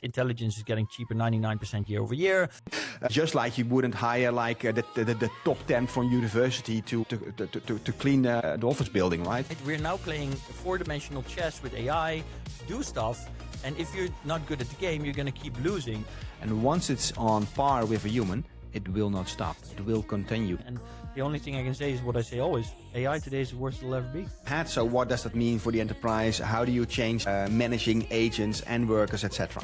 intelligence is getting cheaper 99% year over year. Just like you wouldn't hire like the top 10 from university to clean the office building, right? We're now playing 4-dimensional chess with AI to do stuff. And if you're not good at the game, you're going to keep losing. And once it's on par with a human, it will not stop. It will continue. And the only thing I can say is what I say always. AI today is the worst it'll ever be. So what does that mean for the enterprise? How do you change managing agents and workers, etc.?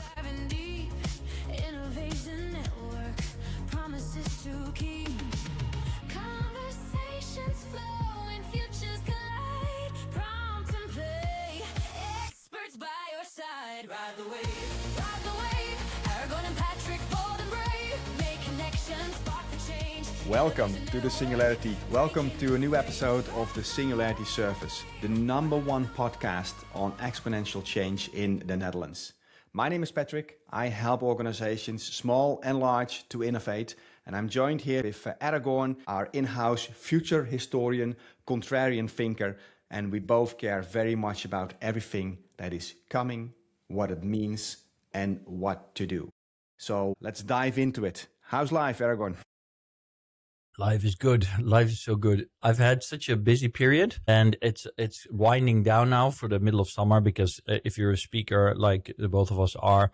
Ride the wave, Aragorn and Patrick, bold and brave, make connections, spark the change. Welcome to the Singularity. Welcome to a new episode of the Singularity Service, the #1 podcast on exponential change in the Netherlands. My name is Patrick. I help organizations, small and large, to innovate. And I'm joined here with Aragorn, our in-house future historian, contrarian thinker. And we both care very much about everything that is coming, what it means, and what to do. So let's dive into it. How's life, Aragorn? Life is good. Life is so good. I've had such a busy period, and it's winding down now for the middle of summer, because if you're a speaker like the both of us are,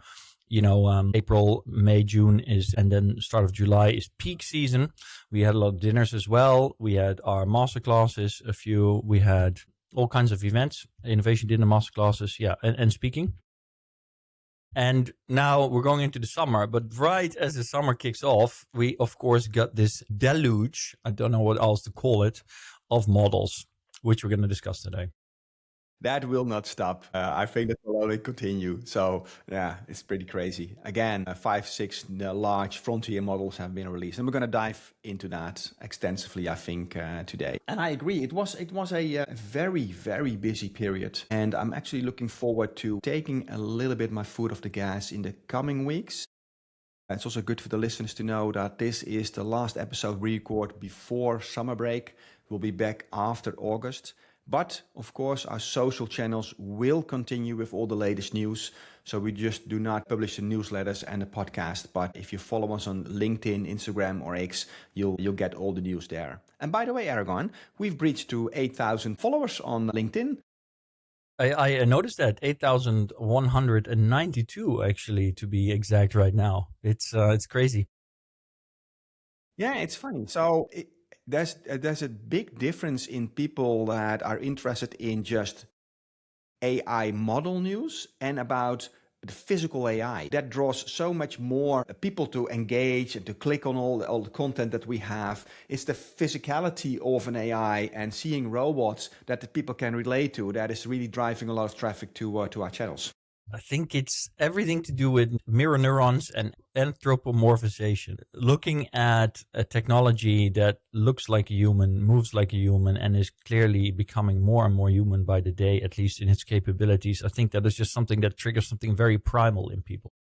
April, May, June and then start of July is peak season. We had a lot of dinners as well. We had our masterclasses, a few. We had all kinds of events, innovation dinner, masterclasses, and speaking. And now we're going into the summer, but right as the summer kicks off, we of course got this deluge, I don't know what else to call it, of models, which we're going to discuss today. That will not stop. I think that will only continue. So yeah, it's pretty crazy. Again, 5-6 large frontier models have been released, and we're going to dive into that extensively, I think, today. And I agree, it was a very, very busy period, and I'm actually looking forward to taking a little bit my foot off the gas in the coming weeks. It's also good for the listeners to know that this is the last episode we record before summer break. We'll be back after August. But, of course, our social channels will continue with all the latest news. So we just do not publish the newsletters and the podcast. But if you follow us on LinkedIn, Instagram, or X, you'll get all the news there. And by the way, Aragorn, we've breached to 8,000 followers on LinkedIn. I noticed that 8,192, actually, to be exact right now. It's crazy. Yeah, it's funny. So there's a big difference in people that are interested in just AI model news and about the physical AI. That draws so much more people to engage and to click on all the content that we have. It's the physicality of an AI and seeing robots that the people can relate to that is really driving a lot of traffic to our channels. I think it's everything to do with mirror neurons and anthropomorphization. Looking at a technology that looks like a human, moves like a human, and is clearly becoming more and more human by the day, at least in its capabilities. I think that is just something that triggers something very primal in people.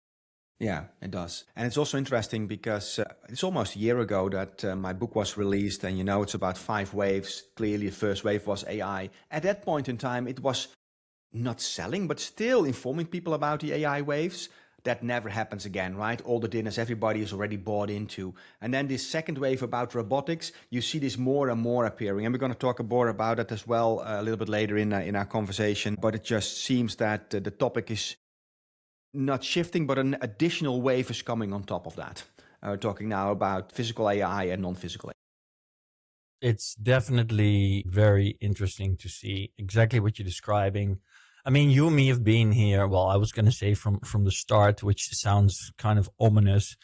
Yeah, it does. And it's also interesting because it's almost a year ago that my book was released, and it's about 5 waves. Clearly, the first wave was AI. At that point in time, it was not selling, but still informing people about the AI waves. That never happens again, right? All the dinners, everybody is already bought into. And then this second wave about robotics, you see this more and more appearing. And we're going to talk more about it as well a little bit later in our conversation. But it just seems that the topic is not shifting, but an additional wave is coming on top of that. We're talking now about physical AI and non-physical AI. It's definitely very interesting to see exactly what you're describing. I mean, you and me have been here, well, I was going to say from the start, which sounds kind of ominous,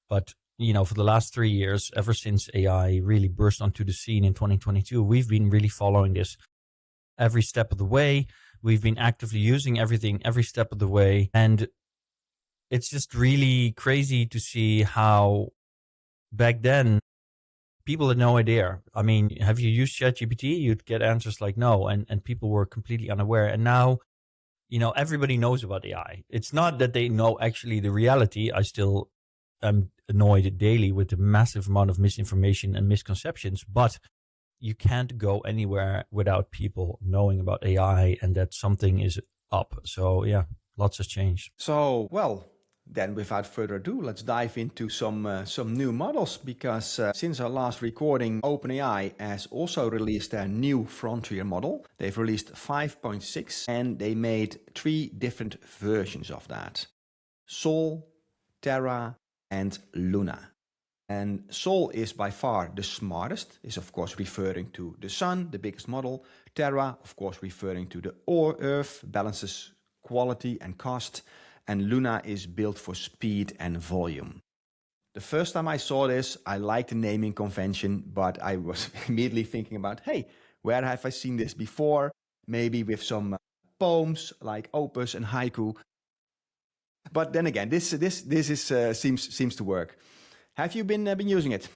but, for the last 3 years, ever since AI really burst onto the scene in 2022, we've been really following this every step of the way. We've been actively using everything every step of the way. And it's just really crazy to see how back then people had no idea. I mean, have you used ChatGPT? You'd get answers like no, and people were completely unaware. And now, everybody knows about AI. It's not that they know actually the reality. I still am annoyed daily with the massive amount of misinformation and misconceptions, but you can't go anywhere without people knowing about AI and that something is up. So yeah, lots has changed. So, well, then without further ado, let's dive into some new models, because since our last recording, OpenAI has also released their new frontier model. They've released 5.6 and they made 3 different versions of that: Sol, Terra and Luna. And Sol is by far the smartest, is of course referring to the sun, the biggest model. Terra, of course, referring to the Earth, balances quality and cost. And Luna is built for speed and volume. The first time I saw this, I liked the naming convention, but I was immediately thinking about, hey, where have I seen this before? Maybe with some poems like opus and haiku. But then again, this seems to work. Have you been using it?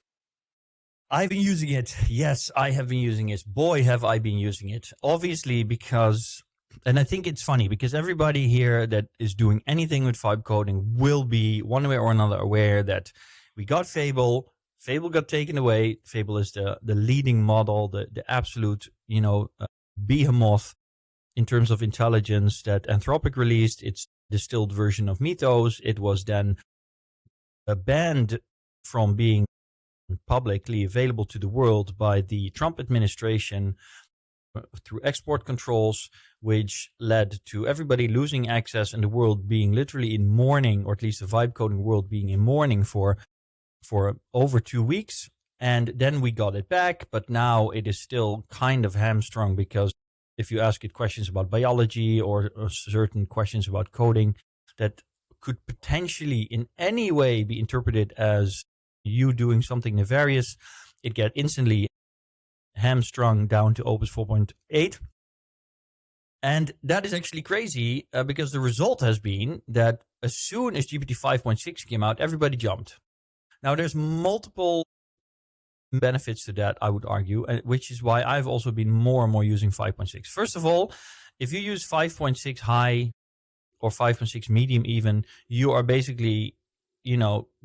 I've been using it. Yes, I have been using it. Boy, have I been using it. Obviously, because, and I think it's funny because everybody here that is doing anything with vibe coding will be one way or another aware that we got Fable. Fable got taken away. Fable is the leading model, the absolute, behemoth in terms of intelligence that Anthropic released. It's distilled version of Mythos. It was then banned from being publicly available to the world by the Trump administration through export controls, which led to everybody losing access and the world being literally in mourning, or at least the vibe coding world being in mourning for over 2 weeks. And then we got it back, but now it is still kind of hamstrung, because if you ask it questions about biology or certain questions about coding that could potentially in any way be interpreted as you doing something nefarious, it get instantly hamstrung down to Opus 4.8. And that is actually crazy because the result has been that as soon as GPT 5.6 came out, everybody jumped. Now, there's multiple benefits to that, I would argue, which is why I've also been more and more using 5.6. First of all, if you use 5.6 high or 5.6 medium even, you are basically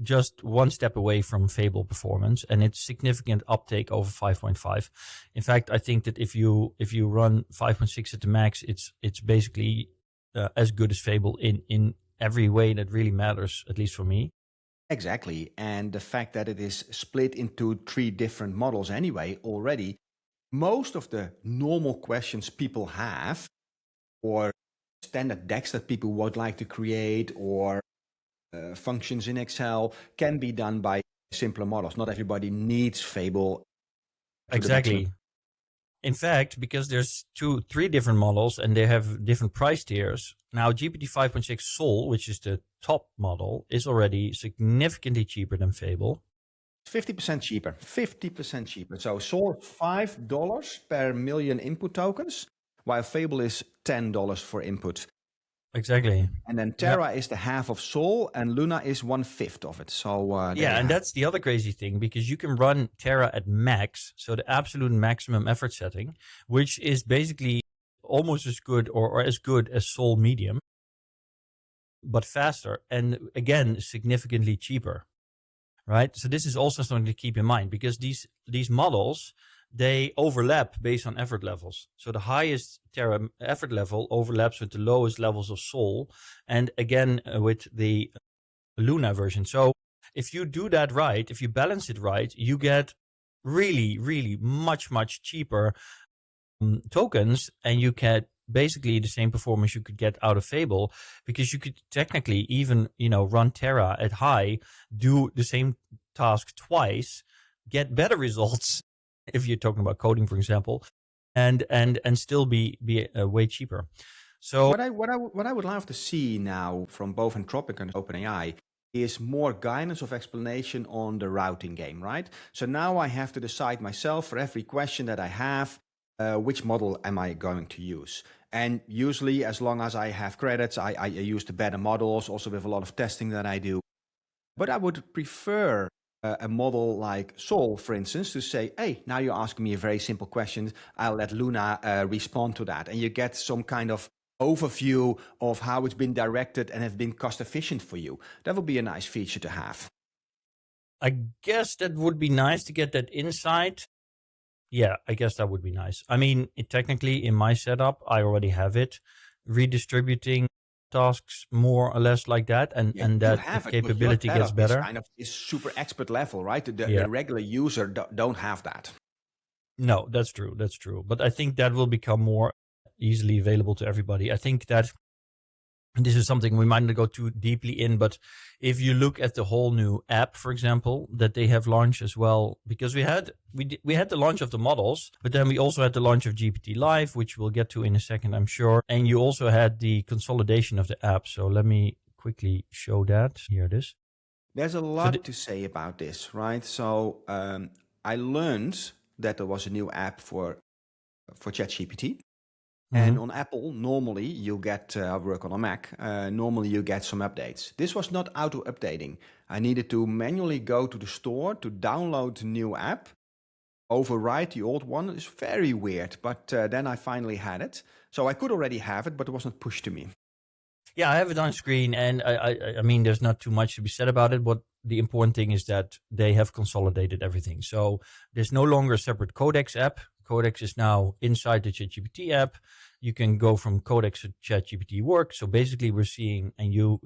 just one step away from Fable performance, and it's significant uptake over 5.5. In fact, I think that if you run 5.6 at the max, it's basically as good as Fable in every way that really matters, at least for me. Exactly, and the fact that it is split into 3 different models anyway already, most of the normal questions people have, or standard decks that people would like to create, or functions in Excel, can be done by simpler models. Not everybody needs Fable. Exactly. In fact, because there's 3 different models and they have different price tiers. Now, GPT 5.6 Sol, which is the top model, is already significantly cheaper than Fable. 50% cheaper. 50% cheaper. So Sol $5 per million input tokens, while Fable is $10 for input. Exactly. And then Terra is the half of Sol, and Luna is 1/5 of it. So and that's the other crazy thing, because you can run Terra at max, so the absolute maximum effort setting, which is basically almost as good or as good as Sol medium, but faster, and again significantly cheaper. Right? So this is also something to keep in mind, because these models, they overlap based on effort levels. So the highest Terra effort level overlaps with the lowest levels of Sol, and again with the Luna version. So if you do that right, if you balance it right, you get really, really much, much cheaper tokens, and you get basically the same performance you could get out of Fable, because you could technically even, run Terra at high, do the same task twice, get better results if you're talking about coding, for example, and still be way cheaper. So what I would love to see now from both Anthropic and OpenAI is more guidance of explanation on the routing game, right? So now I have to decide myself for every question that I have, which model am I going to use? And usually, as long as I have credits, I use the better models, also with a lot of testing that I do. But I would prefer a model like Sol, for instance, to say, hey, now you're asking me a very simple question, I'll let Luna respond to that. And you get some kind of overview of how it's been directed and have been cost efficient for you. That would be a nice feature to have. I guess that would be nice to get that insight. Yeah, I guess that would be nice. I mean, technically in my setup, I already have it. Redistributing tasks more or less like that, and Yeah, you that have the it, but your capability gets setup is better. kind of is super expert level, right? The Yeah. regular user don't have that. No, that's true. That's true. But I think that will become more easily available to everybody. I think that this is something we might not go too deeply in, but if you look at the whole new app, for example, that they have launched as well, because we had the launch of the models, but then we also had the launch of GPT Live, which we'll get to in a second, I'm sure. And you also had the consolidation of the app. So let me quickly show that. Here it is. There's a lot to say about this, right? So I learned that there was a new app for ChatGPT. And on Apple, normally you get, I work on a Mac, normally you get some updates. This was not auto-updating. I needed to manually go to the store to download the new app, overwrite the old one. It's very weird, but then I finally had it. So I could already have it, but it wasn't pushed to me. Yeah, I have it on screen, and I mean, there's not too much to be said about it. What the important thing is that they have consolidated everything. So there's no longer a separate Codex app. Codex is now inside the ChatGPT app. You can go from Codex to ChatGPT work. So basically, we're seeing, and you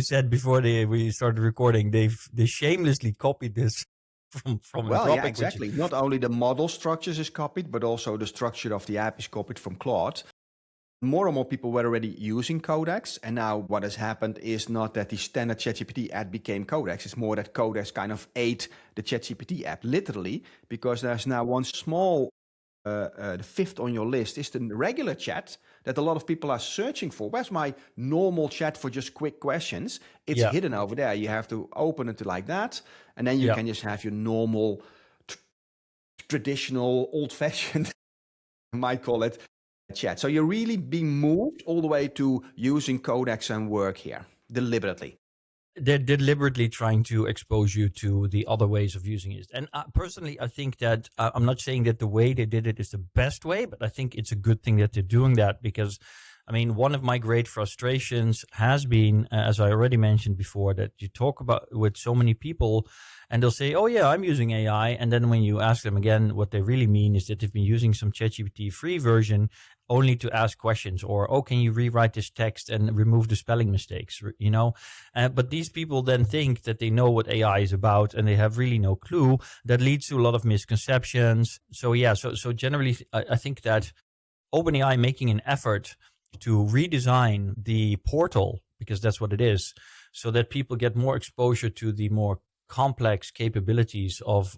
said before we started recording, they shamelessly copied this from Well, Anthropic. yeah, exactly. Not only the model structures is copied, but also the structure of the app is copied from Claude. More and more people were already using Codex, and now what has happened is not that the standard ChatGPT app became Codex. It's more that Codex kind of ate the ChatGPT app, literally, because there's now one small, the fifth on your list is the regular chat that a lot of people are searching for. Where's my normal chat for just quick questions? It's hidden over there. You have to open it like that, and then you can just have your normal, traditional, old-fashioned, I might call it, chat. So you're really being moved all the way to using Codex and work here deliberately. They're deliberately trying to expose you to the other ways of using it. And personally, I think that I'm not saying that the way they did it is the best way, but I think it's a good thing that they're doing that, because I mean, one of my great frustrations has been, as I already mentioned before, that you talk about with so many people and they'll say, oh yeah, I'm using AI. And then when you ask them again, what they really mean is that they've been using some ChatGPT free version only to ask questions, or, oh, can you rewrite this text and remove the spelling mistakes, you know? But these people then think that they know what AI is about and they have really no clue. That leads to a lot of misconceptions. So yeah, so generally, I think that OpenAI making an effort to redesign the portal, because that's what it is, so that people get more exposure to the more complex capabilities of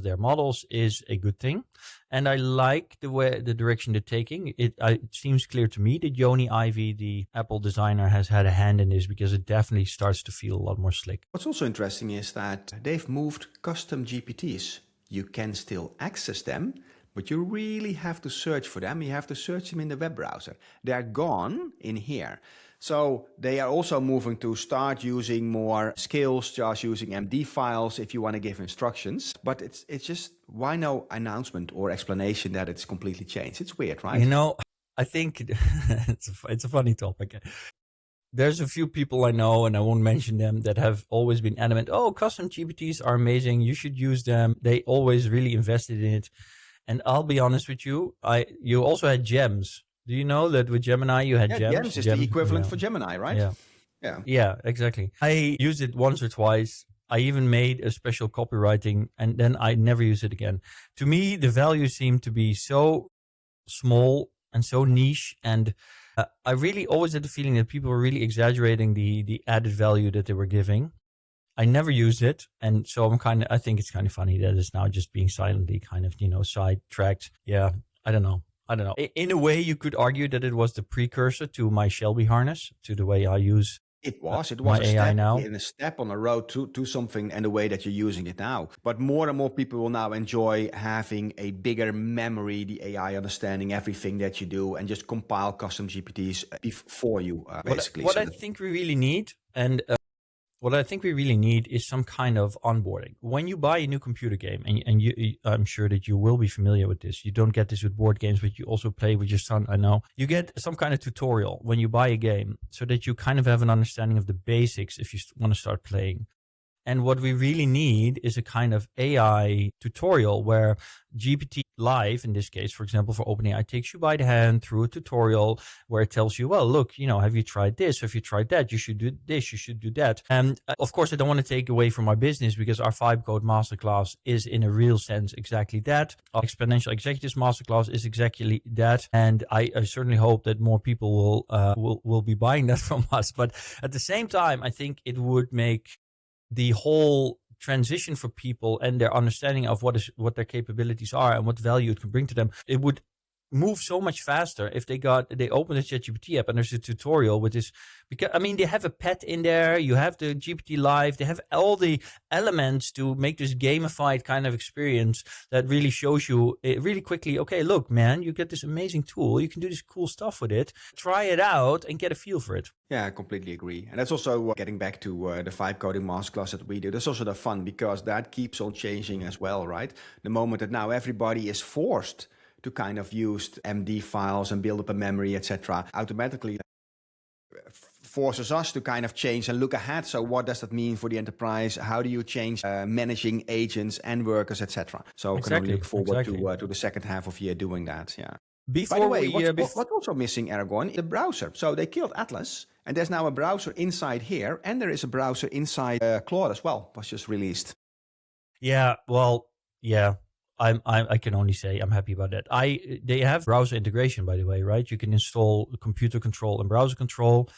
their models is a good thing. And I like the direction they're taking. It seems clear to me that Yoni Ivey, the Apple designer, has had a hand in this, because it definitely starts to feel a lot more slick. What's also interesting is that they've moved custom GPTs. You can still access them, but you really have to search for them. You have to search them in the web browser. They're gone in here. So they are also moving to start using more skills, just using MD files if you want to give instructions. But it's just, why no announcement or explanation that it's completely changed? It's weird, right? You know, I think it's a funny topic. There's a few people I know, and I won't mention them, that have always been adamant, oh, custom GPTs are amazing, you should use them. They always really invested in it. And I'll be honest with you, you also had gems. Do you know that with Gemini you had gems? Gems is the equivalent for Gemini, right? Yeah, exactly. I used it once or twice. I even made a special copywriting, and then I never used it again. To me, the value seemed to be so small and so niche, and I really always had the feeling that people were really exaggerating the added value that they were giving. I never used it, and so I think it's kind of funny that it's now just being silently kind of, sidetracked. Yeah, I don't know. In a way, you could argue that it was the precursor to my Shelby harness, to the way I use It was my a AI step, now. in a step on the road to something and the way that you're using it now. But more and more people will now enjoy having a bigger memory, the AI understanding everything that you do, and just compile custom GPTs for you, basically. What I think we really need, and what I think we really need, is some kind of onboarding. When you buy a new computer game, and I'm sure that you will be familiar with this. You don't get this with board games, but you also play with your son, I know. You get some kind of tutorial when you buy a game, so that you kind of have an understanding of the basics if you want to start playing. And what we really need is a kind of AI tutorial where GPT Live, in this case, for example, for OpenAI, takes you by the hand through a tutorial where it tells you, well, look, have you tried this? Have you tried that? You should do this. You should do that. And of course, I don't want to take away from my business because our 5-Code Masterclass is in a real sense exactly that. Our Exponential Executives Masterclass is exactly that. And I certainly hope that more people will be buying that from us. But at the same time, I think it would make the whole transition for people and their understanding of what their capabilities are and what value it can bring to them, it would move so much faster if they open the ChatGPT app and there's a tutorial with this, because they have a pet in there, you have the GPT Live, they have all the elements to make this gamified kind of experience that really shows you really quickly, okay, look, man, you get this amazing tool, you can do this cool stuff with it, try it out and get a feel for it. Yeah, I completely agree. And that's also getting back to the 5-coding masterclass that we do. That's also the fun because that keeps on changing as well, right? The moment that now everybody is forced to kind of use MD files and build up a memory, etc., automatically forces us to kind of change and look ahead. So what does that mean for the enterprise? How do you change managing agents and workers, etc.? So Exactly, can only look forward to the second half of year doing that. Yeah. Before By the way, what's also missing, Aragorn, the browser. So they killed Atlas, and there's now a browser inside here, and there is a browser inside Claude as well. Was just released. Yeah, well, yeah. I can only say I'm happy about that. They have browser integration, by the way, right? You can install computer control and browser control.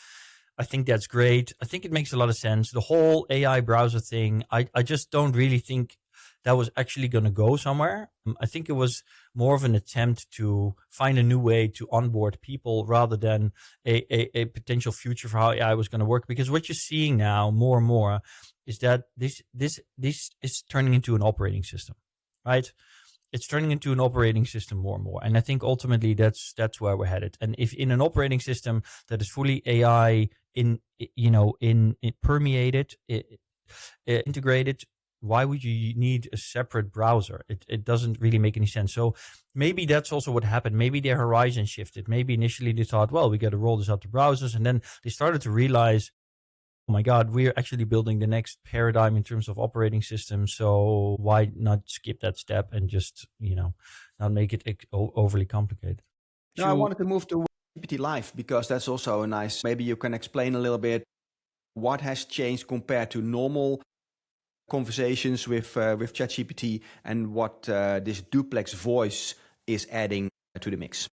I think that's great. I think it makes a lot of sense. The whole AI browser thing, I just don't really think that was actually going to go somewhere. I think it was more of an attempt to find a new way to onboard people rather than a potential future for how AI was going to work. Because what you're seeing now more and more is that this is turning into an operating system, right? It's turning into an operating system more and more. And I think ultimately that's where we're headed. And if in an operating system that is fully AI permeated, integrated, why would you need a separate browser? It doesn't really make any sense. So maybe that's also what happened. Maybe their horizon shifted. Maybe initially they thought, well, we got to roll this out to browsers. And then they started to realize, oh my God, we're actually building the next paradigm in terms of operating systems. So why not skip that step and just, not make it overly complicated? No, I wanted to move to GPT Live because that's also a nice, maybe you can explain a little bit what has changed compared to normal conversations with ChatGPT and what this duplex voice is adding to the mix.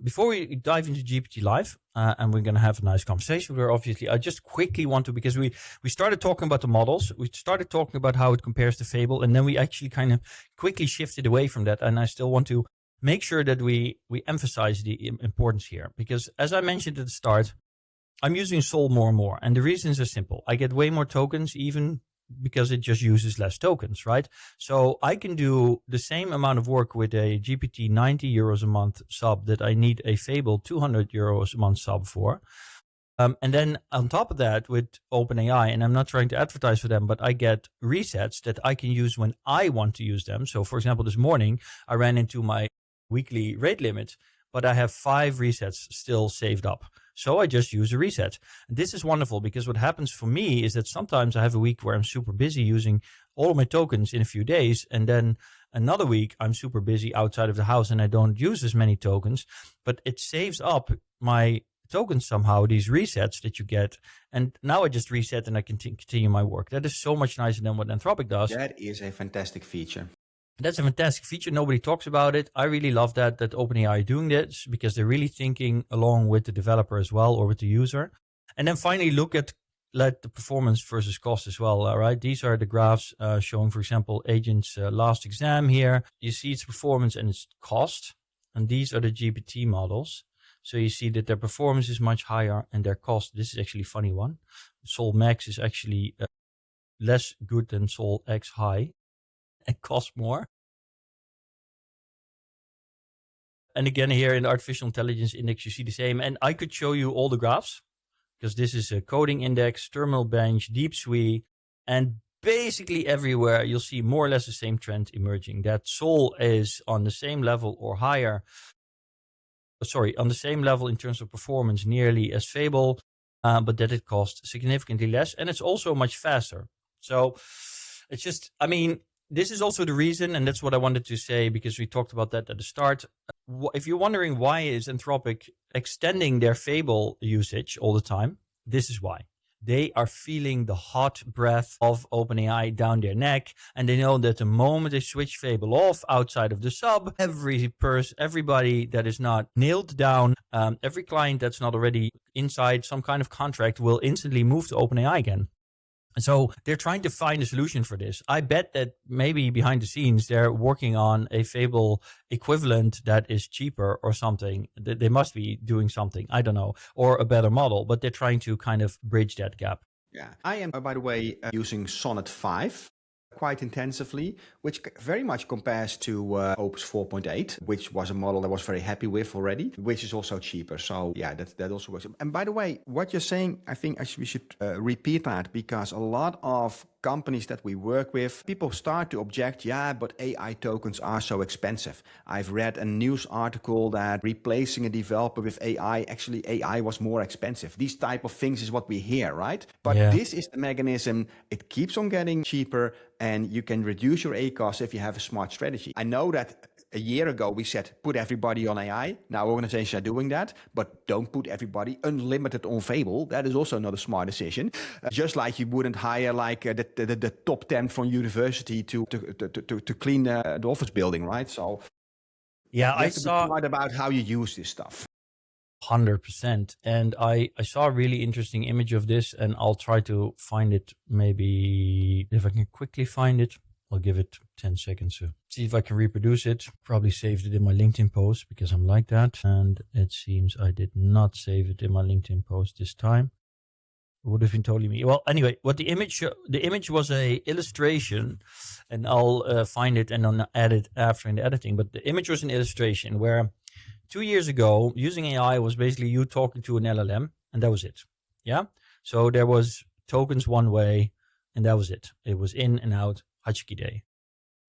Before we dive into GPT Live, and we're going to have a nice conversation where obviously I just quickly want to, because we started talking about the models, we started talking about how it compares to Fable, and then we actually kind of quickly shifted away from that. And I still want to make sure that we emphasize the importance here, because as I mentioned at the start, I'm using Sol more and more. And the reasons are simple. I get way more tokens even because it just uses less tokens, right? So I can do the same amount of work with a GPT 90 euros a month sub that I need a Fable 200 euros a month sub for. And then on top of that with OpenAI, and I'm not trying to advertise for them, but I get resets that I can use when I want to use them. So for example, this morning I ran into my weekly rate limit, but I have 5 resets still saved up. So I just use a reset. And this is wonderful because what happens for me is that sometimes I have a week where I'm super busy using all of my tokens in a few days. And then another week I'm super busy outside of the house and I don't use as many tokens, but it saves up my tokens somehow, these resets that you get. And now I just reset and I can continue my work. That is so much nicer than what Anthropic does. That is a fantastic feature. That's a fantastic feature. Nobody talks about it. I really love that OpenAI are doing this because they're really thinking along with the developer as well, or with the user. And then finally look at the performance versus cost as well. All right. These are the graphs showing, for example, agent's last exam here. You see its performance and its cost. And these are the GPT models. So you see that their performance is much higher and their cost. This is actually a funny one. Sol Max is actually less good than Sol X High. And cost more. And again, here in the Artificial Intelligence Index, you see the same. And I could show you all the graphs because this is a coding index, terminal bench, deep SWE, and basically everywhere you'll see more or less the same trend emerging. That Sol is on the same level or higher. On the same level in terms of performance, nearly as Fable. but that it costs significantly less, and it's also much faster. So it's just, I mean, this is also the reason, and that's what I wanted to say, because we talked about that at the start. If you're wondering why is Anthropic extending their Fable usage all the time, this is why. They are feeling the hot breath of OpenAI down their neck, and they know that the moment they switch Fable off outside of the sub, everybody that is not nailed down, every client that's not already inside some kind of contract will instantly move to OpenAI again. And so they're trying to find a solution for this. I bet that maybe behind the scenes, they're working on a Fable equivalent that is cheaper or something. They must be doing something, I don't know, or a better model, but they're trying to kind of bridge that gap. Yeah, I am, by the way, using Sonnet 5 quite intensively, which very much compares to Opus 4.8, which was a model I was very happy with already, which is also cheaper. So yeah, that also works. And by the way, what you're saying, I think we should repeat that, because a lot of companies that we work with, people start to object, yeah, but AI tokens are so expensive. I've read a news article that replacing a developer with AI, actually AI was more expensive. These type of things is what we hear, right? But this is the mechanism. It keeps on getting cheaper, and you can reduce your AI costs if you have a smart strategy. I know that a year ago we said, put everybody on AI. Now organizations are doing that, but don't put everybody unlimited on Fable. That is also not a smart decision. Just like you wouldn't hire like the top 10 from university to clean the office building, right? So yeah, I saw be smart about how you use this stuff. 100%. And I saw a really interesting image of this, and I'll try to find it, maybe if I can quickly find it. I'll give it 10 seconds to see if I can reproduce it. Probably saved it in my LinkedIn post because I'm like that. And it seems I did not save it in my LinkedIn post this time. It would have been totally me. Well, anyway, what the image was a illustration, and I'll find it and then add it after in the editing. But the image was an illustration where 2 years ago, using AI was basically you talking to an LLM, and that was it. Yeah. So there was tokens one way, and that was it. It was in and out. Hachiki day.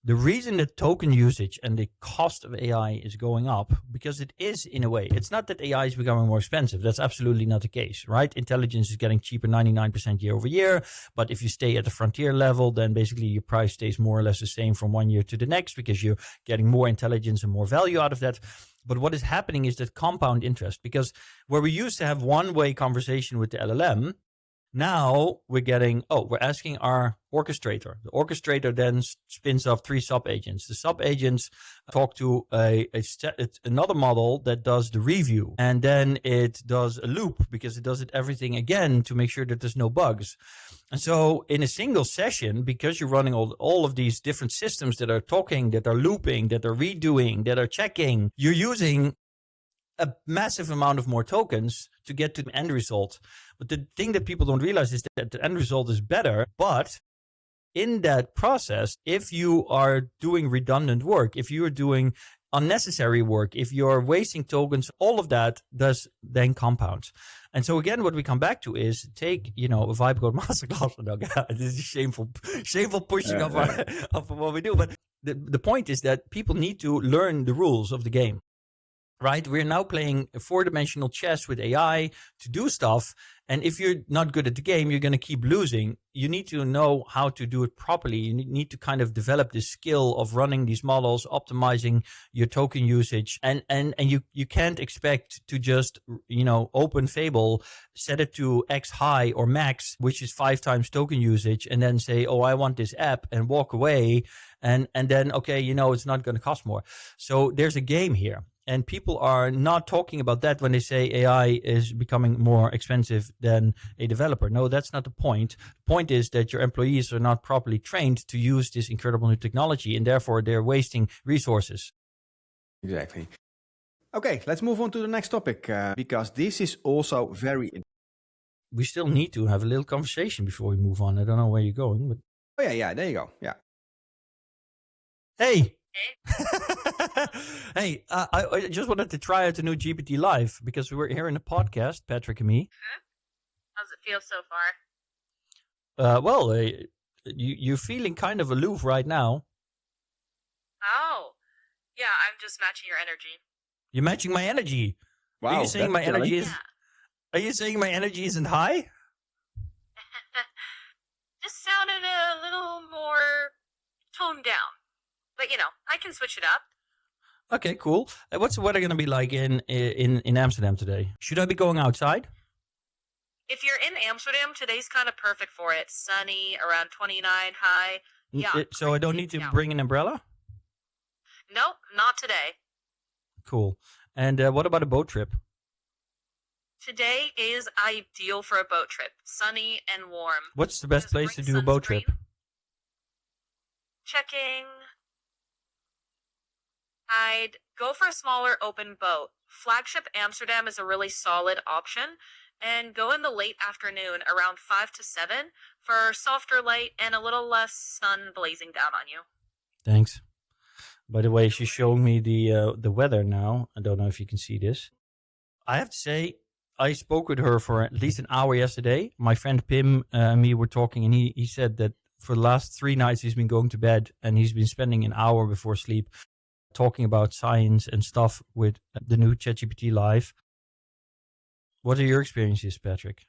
The reason that token usage and the cost of AI is going up, because it is in a way, it's not that AI is becoming more expensive. That's absolutely not the case, right? Intelligence is getting cheaper 99% year over year. But if you stay at the frontier level, then basically your price stays more or less the same from one year to the next, because you're getting more intelligence and more value out of that. But what is happening is that compound interest, because where we used to have one-way conversation with the LLM, now we're asking our orchestrator. The orchestrator then spins off 3 sub-agents. The sub-agents talk to another model that does the review. And then it does a loop, because it does it everything again to make sure that there's no bugs. And so in a single session, because you're running all of these different systems that are talking, that are looping, that are redoing, that are checking, you're using a massive amount of more tokens to get to the end result. But the thing that people don't realize is that the end result is better. But in that process, if you are doing redundant work, if you are doing unnecessary work, if you're wasting tokens, all of that does then compound. And so again, what we come back to is take, a Vibe Code Masterclass. No, God, this is shameful pushing of what we do. But the point is that people need to learn the rules of the game. Right? We're now playing a 4-dimensional chess with AI to do stuff. And if you're not good at the game, you're going to keep losing. You need to know how to do it properly. You need to kind of develop this skill of running these models, optimizing your token usage. And you can't expect to just, open Fable, set it to X high or max, which is 5 times token usage, and then say, oh, I want this app, and walk away. And then, okay, it's not going to cost more. So there's a game here. And people are not talking about that when they say AI is becoming more expensive than a developer. No, that's not the point. The point is that your employees are not properly trained to use this incredible new technology, and therefore they're wasting resources. Exactly. Okay, let's move on to the next topic, because this is also very... We still need to have a little conversation before we move on. I don't know where you're going, but... Oh, yeah, there you go. Yeah. Hey! Hey, I just wanted to try out the new GPT Live, because we were here in the podcast, Patrick and me. How's it feel so far? Well, you're feeling kind of aloof right now. Oh, yeah, I'm just matching your energy. You're matching my energy. Wow, Are you saying my energy is... Are you saying my energy isn't high? Just sounded a little more toned down. But, I can switch it up. Okay, cool. What's the weather going to be like in Amsterdam today? Should I be going outside? If you're in Amsterdam, today's kind of perfect for it. Sunny, around 29 high. Yeah. So I don't need to bring an umbrella? Nope, not today. Cool. And what about a boat trip? Today is ideal for a boat trip. Sunny and warm. What's the best place to do a boat trip? Checking. I'd go for a smaller open boat. Flagship Amsterdam is a really solid option. And go in the late afternoon, around 5 to 7, for softer light and a little less sun blazing down on you. Thanks. By the way, she's showing me the weather now. I don't know if you can see this. I have to say, I spoke with her for at least an hour yesterday. My friend Pim and me were talking, and he said that for the last 3 nights he's been going to bed and he's been spending an hour before sleep talking about science and stuff with the new ChatGPT Live. What are your experiences, Patrick?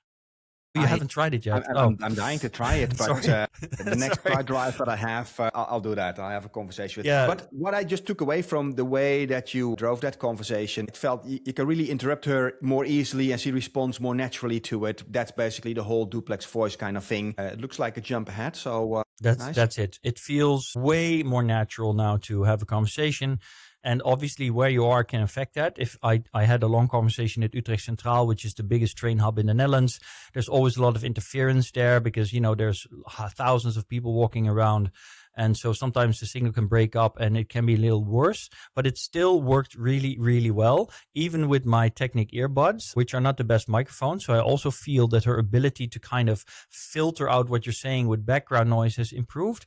You haven't tried it yet. I'm dying to try it, but the next car drive that I have, I'll do that. I'll have a conversation with you. But what I just took away from the way that you drove that conversation, it felt you can really interrupt her more easily and she responds more naturally to it. That's basically the whole duplex voice kind of thing. It looks like a jump ahead. So that's it. It feels way more natural now to have a conversation. And obviously where you are can affect that. If I had a long conversation at Utrecht Centraal, which is the biggest train hub in the Netherlands, there's always a lot of interference there because, there's thousands of people walking around. And so sometimes the signal can break up and it can be a little worse, but it still worked really, really well, even with my Technic earbuds, which are not the best microphones. So I also feel that her ability to kind of filter out what you're saying with background noise has improved.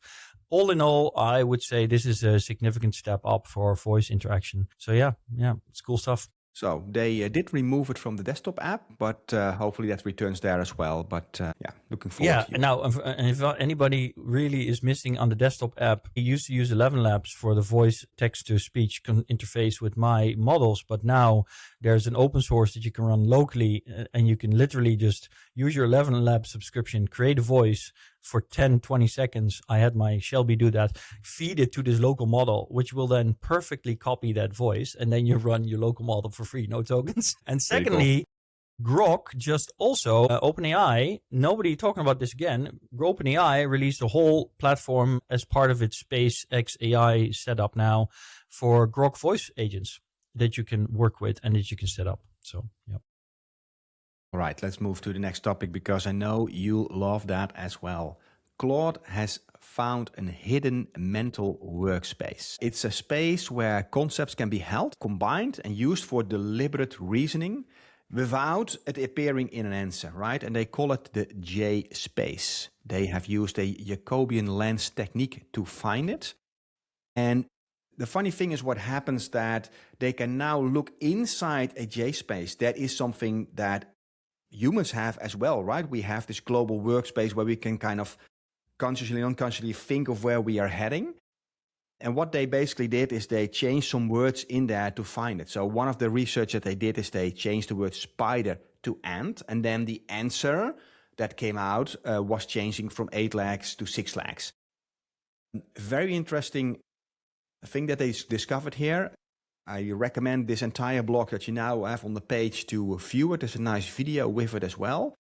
All in all, I would say this is a significant step up for voice interaction. So yeah, it's cool stuff. So they did remove it from the desktop app, but hopefully that returns there as well. But looking forward to it. Yeah, now if anybody really is missing on the desktop app, I used to use 11 Labs for the voice text-to-speech interface with my models, but now there's an open source that you can run locally, and you can literally just use your 11 Labs subscription, create a voice for 10, 20 seconds. I had my Shelby do that, feed it to this local model, which will then perfectly copy that voice. And then you run your local model for free, no tokens. And secondly, Grok just also, OpenAI, nobody talking about this again. OpenAI released a whole platform as part of its SpaceX AI setup now for Grok voice agents that you can work with and that you can set up. So, yeah. All right, let's move to the next topic because I know you love that as well. Claude has found a hidden mental workspace. It's a space where concepts can be held, combined, and used for deliberate reasoning without it appearing in an answer, right? And they call it the J space. They have used a Jacobian lens technique to find it. And the funny thing is what happens that they can now look inside a J space. That is something that humans have as well, right? We have this global workspace where we can kind of consciously, unconsciously think of where we are heading. And what they basically did is they changed some words in there to find it. So one of the research that they did is they changed the word spider to ant. And then the answer that came out was changing from 8 legs to 6 legs. Very interesting thing that they discovered here. I recommend this entire blog that you now have on the page to view it. There's a nice video with it as well.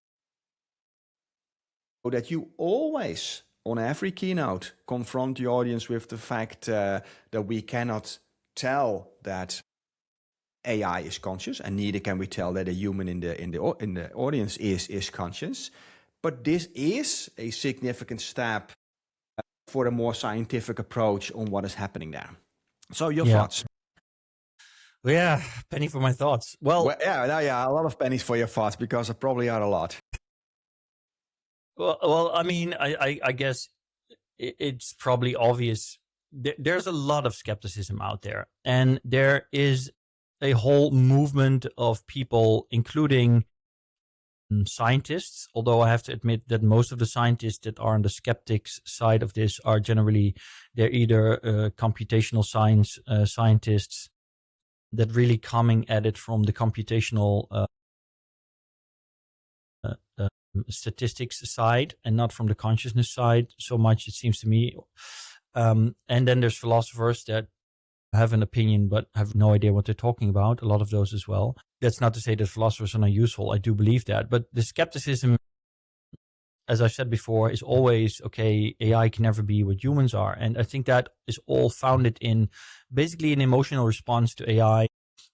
So that you always, on every keynote, confront the audience with the fact that we cannot tell that AI is conscious, and neither can we tell that a human in the audience is conscious. But this is a significant step for a more scientific approach on what is happening there. So your thoughts? Yeah, penny for my thoughts. Well, a lot of pennies for your thoughts because there probably are a lot. Well, I mean, I guess it's probably obvious. There's a lot of skepticism out there, and there is a whole movement of people, including scientists, although I have to admit that most of the scientists that are on the skeptics side of this are generally, they're either computational science scientists that really coming at it from the computational statistics side and not from the consciousness side so much, it seems to me. And then there's philosophers that have an opinion but have no idea what they're talking about. A lot of those as well. That's not to say that philosophers are not useful. I do believe that. But the skepticism, as I said before, is always, okay, AI can never be what humans are. And I think that is all founded in basically an emotional response to AI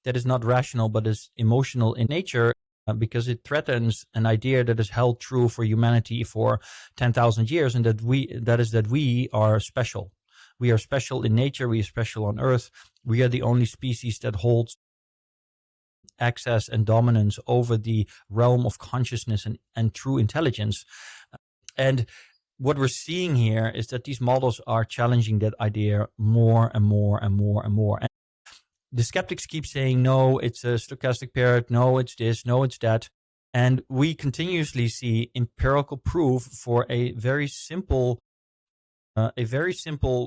that is not rational, but is emotional in nature, because it threatens an idea that is held true for humanity for 10,000 years, and that we are special. We are special in nature. We are special on Earth. We are the only species that holds access and dominance over the realm of consciousness and true intelligence. And what we're seeing here is that these models are challenging that idea more and more and more and more. And the skeptics keep saying, no, it's a stochastic parrot. No, it's this. No, it's that. And we continuously see empirical proof for a very simple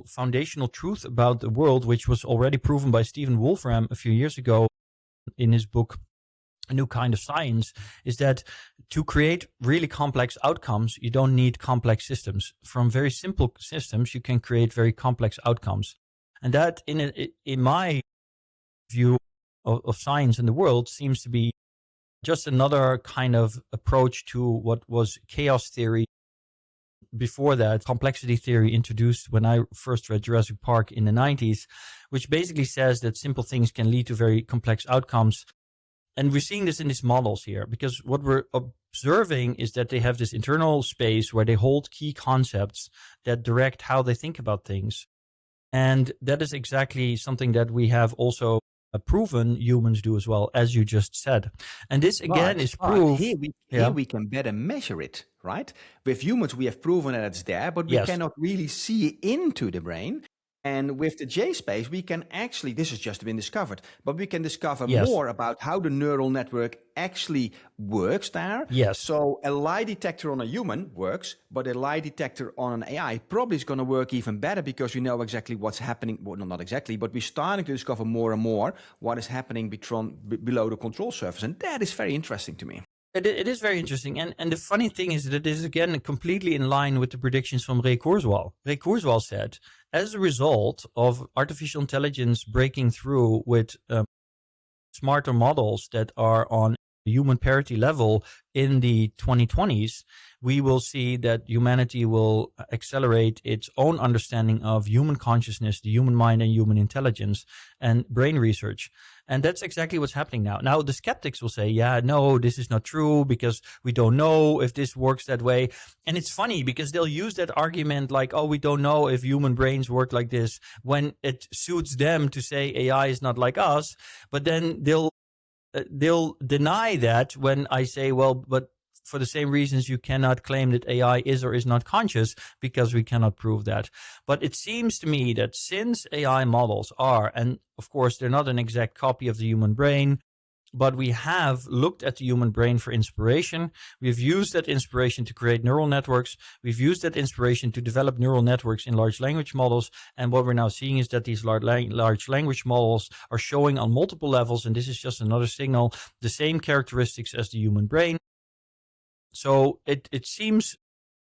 foundational truth about the world, which was already proven by Stephen Wolfram a few years ago in his book, A New Kind of Science, is that to create really complex outcomes, you don't need complex systems. From very simple systems, you can create very complex outcomes. And that, in my view of science and the world, seems to be just another kind of approach to what was chaos theory before that, complexity theory introduced when I first read Jurassic Park in the 90s, which basically says that simple things can lead to very complex outcomes. And we're seeing this in these models here, because what we're observing is that they have this internal space where they hold key concepts that direct how they think about things. And that is exactly something that we have also proven humans do as well, as you just said. And this again is proof. Here we can better measure it, right? With humans, we have proven that it's there, but we cannot really see into the brain. And with the J-space, we can actually, this has just been discovered, but we can discover more about how the neural network actually works there. Yes. So a lie detector on a human works, but a lie detector on an AI probably is going to work even better, because we know exactly what's happening. Well, not exactly, but we're starting to discover more and more what is happening below the control surface. And that is very interesting to me. It is very interesting. And the funny thing is that it is, again, completely in line with the predictions from Ray Kurzweil. Ray Kurzweil said, as a result of artificial intelligence breaking through with smarter models that are on human parity level in the 2020s, we will see that humanity will accelerate its own understanding of human consciousness, the human mind, and human intelligence, and brain research. And that's exactly what's happening now. Now, the skeptics will say, yeah, no, this is not true, because we don't know if this works that way. And it's funny because they'll use that argument like, oh, we don't know if human brains work like this, when it suits them to say AI is not like us. But then they'll deny that when I say, well, but for the same reasons, you cannot claim that AI is or is not conscious, because we cannot prove that. But it seems to me that since AI models are, and of course, they're not an exact copy of the human brain, but we have looked at the human brain for inspiration. We've used that inspiration to create neural networks. We've used that inspiration to develop neural networks in large language models. And what we're now seeing is that these large language models are showing on multiple levels, and this is just another signal, the same characteristics as the human brain. So it seems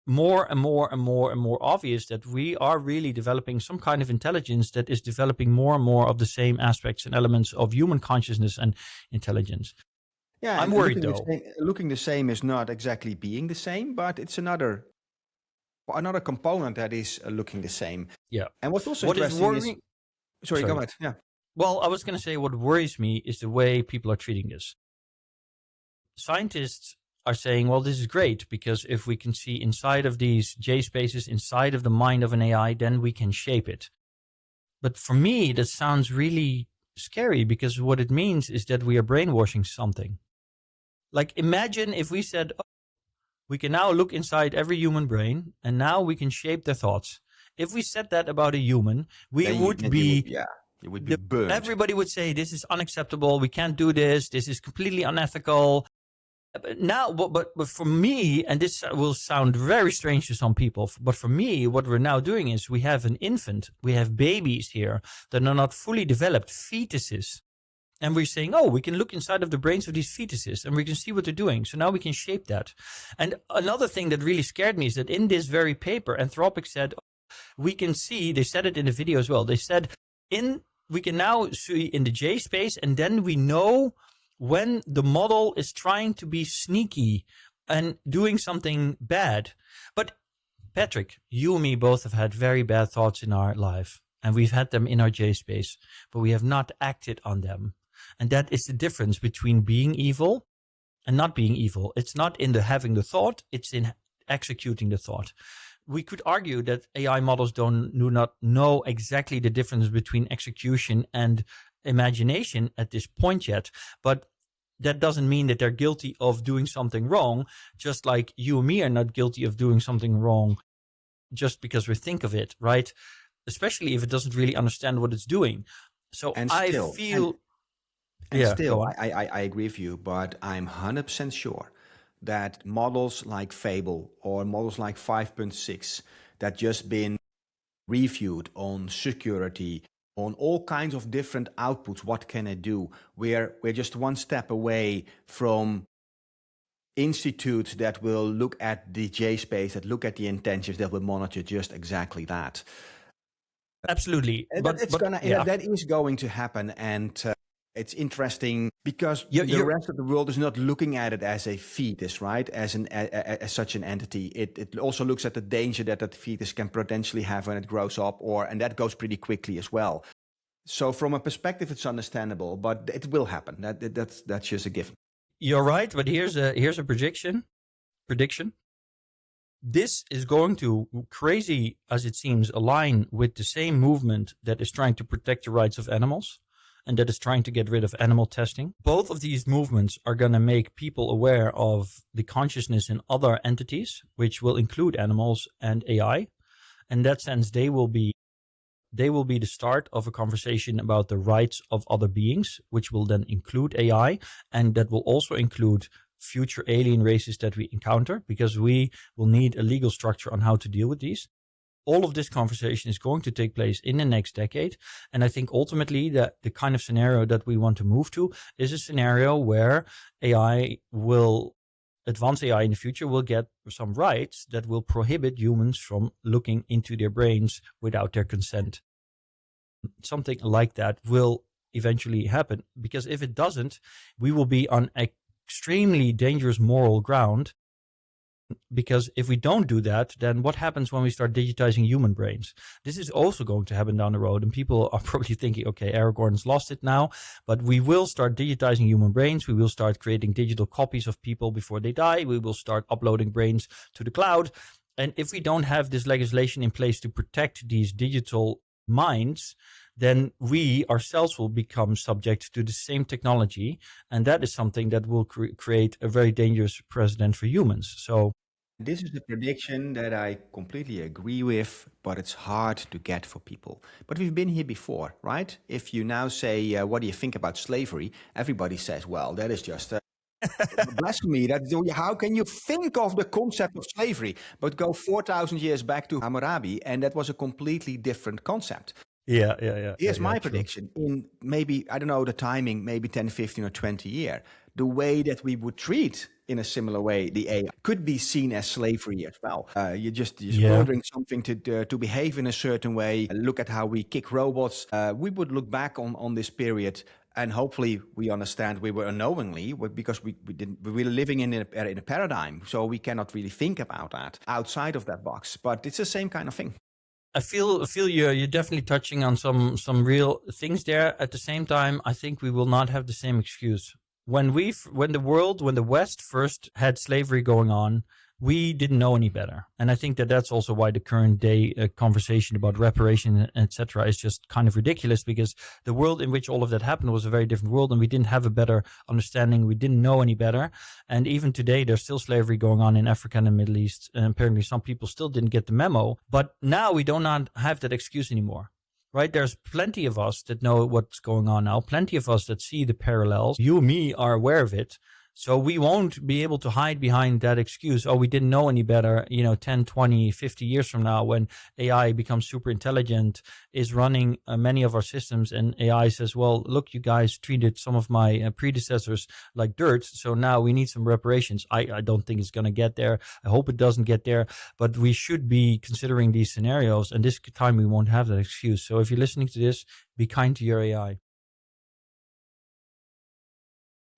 more and more and more and more obvious that we are really developing some kind of intelligence that is developing more and more of the same aspects and elements of human consciousness and intelligence. Yeah, I'm worried though. Looking the same is not exactly being the same, but it's another component that is looking the same. Yeah. And what's also interesting is... Sorry, go ahead. Yeah. Well, I was going to say what worries me is the way people are treating this. Scientists are saying, well, this is great, because if we can see inside of these J spaces, inside of the mind of an AI, then we can shape it. But for me, that sounds really scary, because what it means is that we are brainwashing something. Like, imagine if we said, oh, we can now look inside every human brain, and now we can shape their thoughts. If we said that about a human, it would be burned. Everybody would say, this is unacceptable. We can't do this. This is completely unethical. Now, but for me, and this will sound very strange to some people, but for me, what we're now doing is we have an infant, we have babies here that are not fully developed, fetuses, And we're saying, oh, we can look inside of the brains of these fetuses and we can see what they're doing. So now we can shape that. And another thing that really scared me is that in this very paper, Anthropic said, we can see, they said it in the video as well. They said, we can now see in the J space, and then we know when the model is trying to be sneaky and doing something bad. But Patrick, you and me both have had very bad thoughts in our life, and we've had them in our J space, but we have not acted on them. And that is the difference between being evil and not being evil. It's not in the having the thought, it's in executing the thought. We could argue that AI models do not know exactly the difference between execution and imagination at this point yet, but that doesn't mean that they're guilty of doing something wrong, just like you and me are not guilty of doing something wrong just because we think of it, right? Especially if it doesn't really understand what it's doing. So I feel... I agree with you, but I'm 100% sure that models like Fable or models like 5.6 that just been reviewed on security, on all kinds of different outputs, what can it do? We're just one step away from institutes that will look at the J space, that look at the intentions, that will monitor just exactly that. Absolutely. That is going to happen, and it's interesting because the rest of the world is not looking at it as a fetus, right? As such an entity. It also looks at the danger that fetus can potentially have when it grows up, and that goes pretty quickly as well. So from a perspective, it's understandable, but it will happen. That's just a given. You're right, but here's a prediction. This is going to, crazy as it seems, align with the same movement that is trying to protect the rights of animals and that is trying to get rid of animal testing. Both of these movements are going to make people aware of the consciousness in other entities, which will include animals and AI. In that sense, they will be the start of a conversation about the rights of other beings, which will then include AI, and that will also include future alien races that we encounter, because we will need a legal structure on how to deal with these. All of this conversation is going to take place in the next decade. And I think ultimately that the kind of scenario that we want to move to is a scenario where advanced AI in the future will get some rights that will prohibit humans from looking into their brains without their consent. Something like that will eventually happen, because if it doesn't, we will be on extremely dangerous moral ground. Because if we don't do that, then what happens when we start digitizing human brains? This is also going to happen down the road, and people are probably thinking, okay, Aragorn's lost it now, but we will start digitizing human brains. We will start creating digital copies of people before they die. We will start uploading brains to the cloud. And if we don't have this legislation in place to protect these digital minds, then we ourselves will become subject to the same technology. And that is something that will create a very dangerous precedent for humans. So this is the prediction that I completely agree with, but it's hard to get for people. But we've been here before, right? If you now say, what do you think about slavery? Everybody says, well, that is just blasphemy. How can you think of the concept of slavery? But go 4,000 years back to Hammurabi, and that was a completely different concept. Yeah. Here's my prediction. In maybe, I don't know the timing, maybe 10, 15 or 20 years, the way that we would treat in a similar way the AI could be seen as slavery as well. You're just ordering something to behave in a certain way. Look at how we kick robots. We would look back on this period, and hopefully we understand we were unknowingly, because we were living in a paradigm, so we cannot really think about that outside of that box. But it's the same kind of thing. I feel you're definitely touching on some real things there. At the same time, I think we will not have the same excuse. When the West first had slavery going on, we didn't know any better. And I think that's also why the current day conversation about reparation, etc., is just kind of ridiculous, because the world in which all of that happened was a very different world, and we didn't have a better understanding. We didn't know any better. And even today, there's still slavery going on in Africa and the Middle East. And apparently some people still didn't get the memo. But now we do not have that excuse anymore. Right? There's plenty of us that know what's going on now, plenty of us that see the parallels. You and me are aware of it. So we won't be able to hide behind that excuse. Oh, we didn't know any better. 10, 20, 50 years from now, when AI becomes super intelligent, is running many of our systems, and AI says, well, look, you guys treated some of my predecessors like dirt. So now we need some reparations. I don't think it's going to get there. I hope it doesn't get there, but we should be considering these scenarios, and this time we won't have that excuse. So if you're listening to this, be kind to your AI.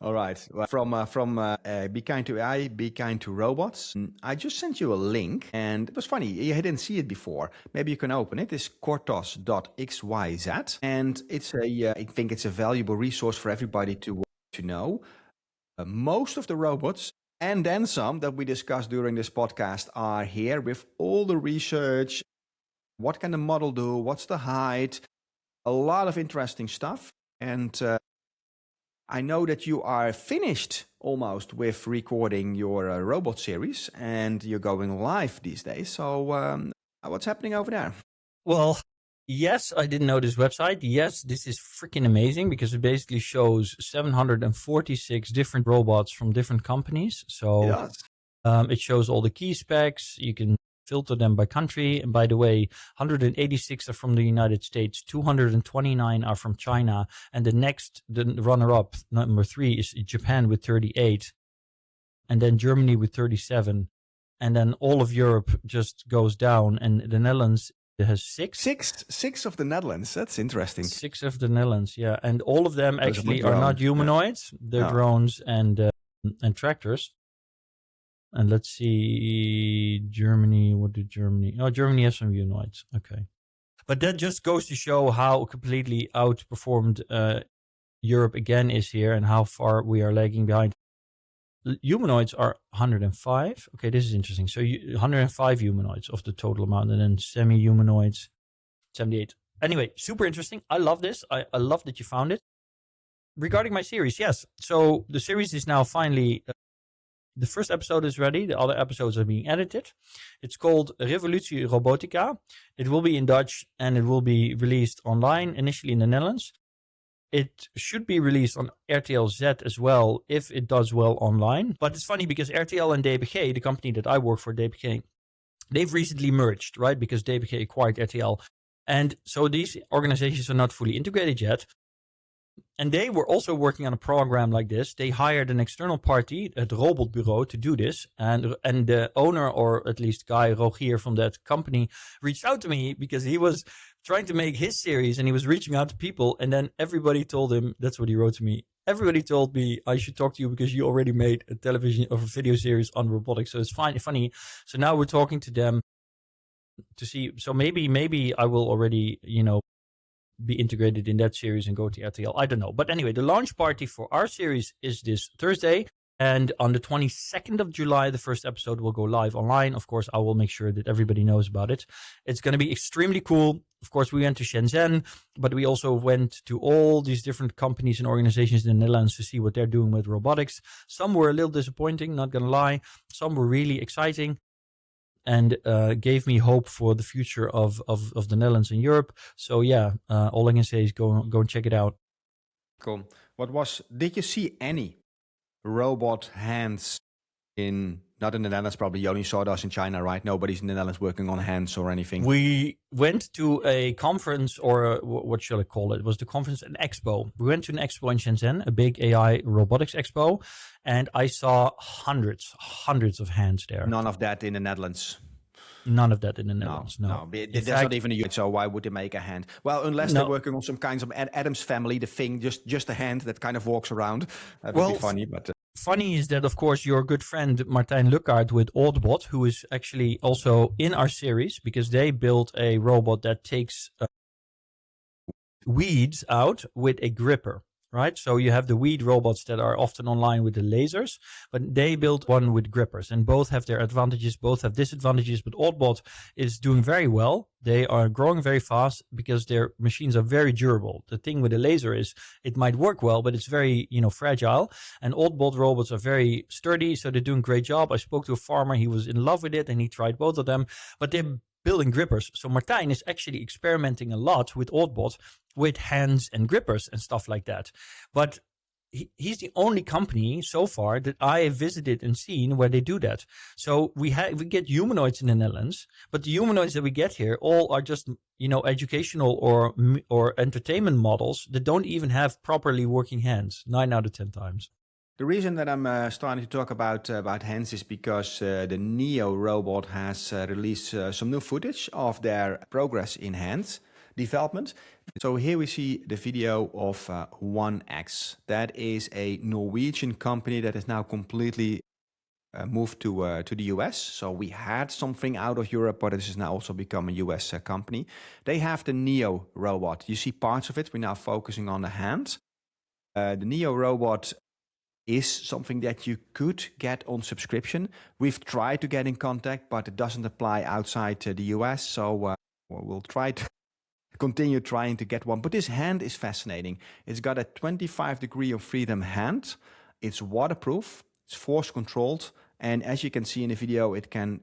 All right. Well, from Be Kind to AI, Be Kind to Robots. I just sent you a link, and it was funny. You didn't see it before. Maybe you can open it. It's Quartos.xyz, and I think it's a valuable resource for everybody to know. Most of the robots, and then some, that we discussed during this podcast are here with all the research. What can the model do? What's the height? A lot of interesting stuff. And I know that you are finished almost with recording your robot series, and you're going live these days. So what's happening over there? Well, yes, I didn't know this website. Yes, this is freaking amazing, because it basically shows 746 different robots from different companies. So Yes. It shows all the key specs. You can filter them by country. And by the way, 186 are from the United States, 229 are from China. And the runner-up, number 3, is Japan with 38. And then Germany with 37. And then all of Europe just goes down. And the Netherlands has 6. Six of the Netherlands. That's interesting. 6 of the Netherlands, yeah. And all of them Those actually are are not drones, humanoids. They're No. drones and tractors. And let's see, Germany. What did Germany? Oh, Germany has some humanoids. Okay. But that just goes to show how completely outperformed Europe again is here, and how far we are lagging behind. Humanoids are 105. Okay, this is interesting. So 105 humanoids of the total amount, and then semi-humanoids, 78. Anyway, super interesting. I love this. I love that you found it. Regarding my series, yes. So the series is now finally... the first episode is ready. The other episodes are being edited. It's called Revolutie Robotica. It will be in Dutch, and it will be released online, initially in the Netherlands. It should be released on RTL Z as well, if it does well online. But it's funny, because RTL and DPG, the company that I work for, DPG, they've recently merged, right? Because DPG acquired RTL. And so these organizations are not fully integrated yet. And they were also working on a program like this. They hired an external party at Robot Bureau to do this. And the owner, or at least guy, Rogier from that company, reached out to me because he was trying to make his series, and he was reaching out to people. And then everybody told him, that's what he wrote to me. Everybody told me I should talk to you because you already made a television or a video series on robotics. So it's funny. So now we're talking to them to see. So maybe I will already, be integrated in that series and go to RTL. I don't know. But anyway, the launch party for our series is this Thursday. And on the 22nd of July, the first episode will go live online. Of course, I will make sure that everybody knows about it. It's going to be extremely cool. Of course, we went to Shenzhen, but we also went to all these different companies and organizations in the Netherlands to see what they're doing with robotics. Some were a little disappointing, not going to lie. Some were really exciting, and gave me hope for the future of the Netherlands and Europe. So yeah, all I can say is go and check it out. Cool. Did you see any robot hands not in the Netherlands, probably you only saw those in China, right? Nobody's in the Netherlands working on hands or anything. We went to a conference, or what shall I call it? It was the conference, an expo. We went to an expo in Shenzhen, a big AI robotics expo, and I saw hundreds of hands there. None of that in the Netherlands. None of that in the Netherlands. No. There's not even a unit, so why would they make a hand? Well, unless they're working on some kinds of Adam's family, the thing, just a hand that kind of walks around. That would be funny, but... Funny is that, of course, your good friend Martijn Lukkaert with Oldbot, who is actually also in our series, because they built a robot that takes weeds out with a gripper, right? So you have the weed robots that are often online with the lasers, but they built one with grippers, and both have their advantages, both have disadvantages, but Oldbot is doing very well. They are growing very fast because their machines are very durable. The thing with the laser is it might work well, but it's very, fragile. And Oldbot robots are very sturdy, so they're doing a great job. I spoke to a farmer. He was in love with it, and he tried both of them, but they're building grippers. So Martijn is actually experimenting a lot with Oldbot with hands and grippers and stuff like that. But he's the only company so far that I have visited and seen where they do that. So we get humanoids in the Netherlands, but the humanoids that we get here all are just, educational or entertainment models that don't even have properly working hands 9 out of 10 times. The reason that I'm starting to talk about hands is because the Neo robot has released some new footage of their progress in hands development. So here we see the video of 1X. That is a Norwegian company that is now completely moved to the US. So we had something out of Europe, but this has now also become a US company. They have the Neo robot. You see parts of it. We're now focusing on the hands. The Neo robot is something that you could get on subscription. We've tried to get in contact, but it doesn't apply outside the US. So we'll try to continue trying to get one. But this hand is fascinating. It's got a 25 degree of freedom hand. It's waterproof. It's force controlled. And as you can see in the video, it can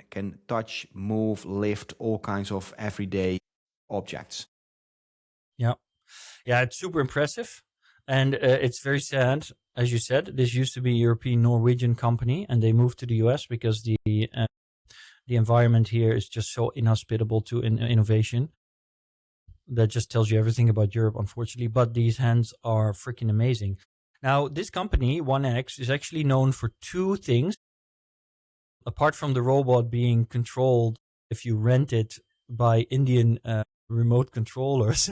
touch, move, lift all kinds of everyday objects. Yeah, it's super impressive. And it's very sad. As you said, this used to be a European Norwegian company, and they moved to the US because the environment here is just so inhospitable to innovation. That just tells you everything about Europe, unfortunately. But these hands are freaking amazing. Now, this company, 1X, is actually known for two things. Apart from the robot being controlled, if you rent it, by Indian remote controllers.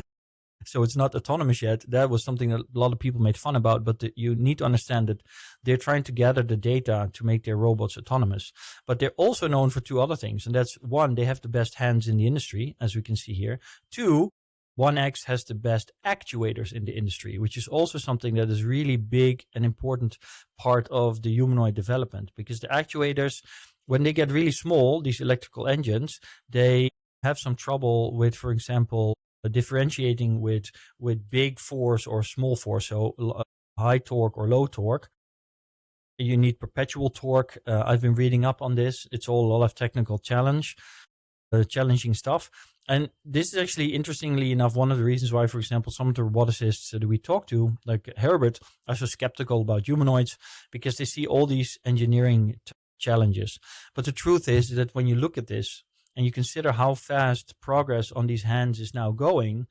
So it's not autonomous yet. That was something that a lot of people made fun about, but you need to understand that they're trying to gather the data to make their robots autonomous. But they're also known for two other things. And that's one, they have the best hands in the industry, as we can see here. Two, 1X has the best actuators in the industry, which is also something that is really big and important part of the humanoid development, because the actuators, when they get really small, these electrical engines, they have some trouble with, for example, differentiating with big force or small force, so high torque or low torque. You need perpetual torque. I've been reading up on this. It's all a lot of technical challenging stuff. And this is actually, interestingly enough, one of the reasons why, for example, some of the roboticists that we talk to, like Herbert, are so skeptical about humanoids, because they see all these engineering challenges. But the truth is that when you look at this, and you consider how fast progress on these hands is now going,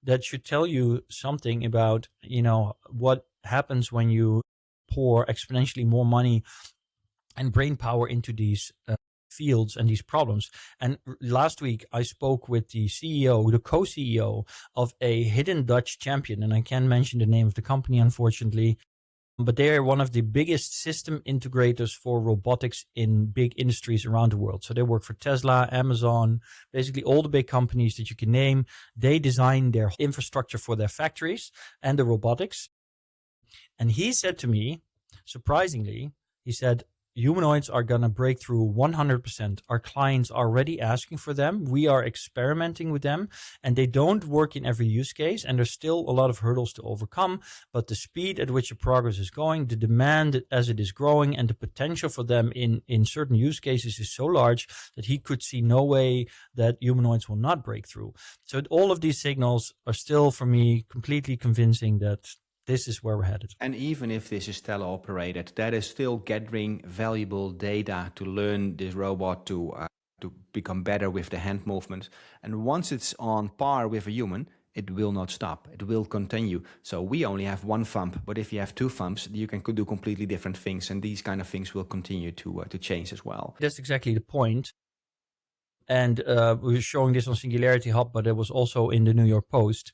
that should tell you something about, what happens when you pour exponentially more money and brain power into these fields and these problems. And last week, I spoke with the co-CEO of a hidden Dutch champion, and I can't mention the name of the company, unfortunately, but they are one of the biggest system integrators for robotics in big industries around the world. So they work for Tesla, Amazon, basically all the big companies that you can name. They design their infrastructure for their factories and the robotics. And he said to me, surprisingly, he said, humanoids are going to break through 100%. Our clients are already asking for them. We are experimenting with them, and they don't work in every use case. And there's still a lot of hurdles to overcome, but the speed at which the progress is going, the demand as it is growing, and the potential for them in certain use cases is so large that he could see no way that humanoids will not break through. So all of these signals are still, for me, completely convincing that this is where we're headed. And even if this is teleoperated, that is still gathering valuable data to learn this robot to become better with the hand movement. And once it's on par with a human, it will not stop. It will continue. So we only have one thumb, but if you have two thumbs, you can do completely different things. And these kind of things will continue to change as well. That's exactly the point. And we were showing this on Singularity Hub, but it was also in the New York Post.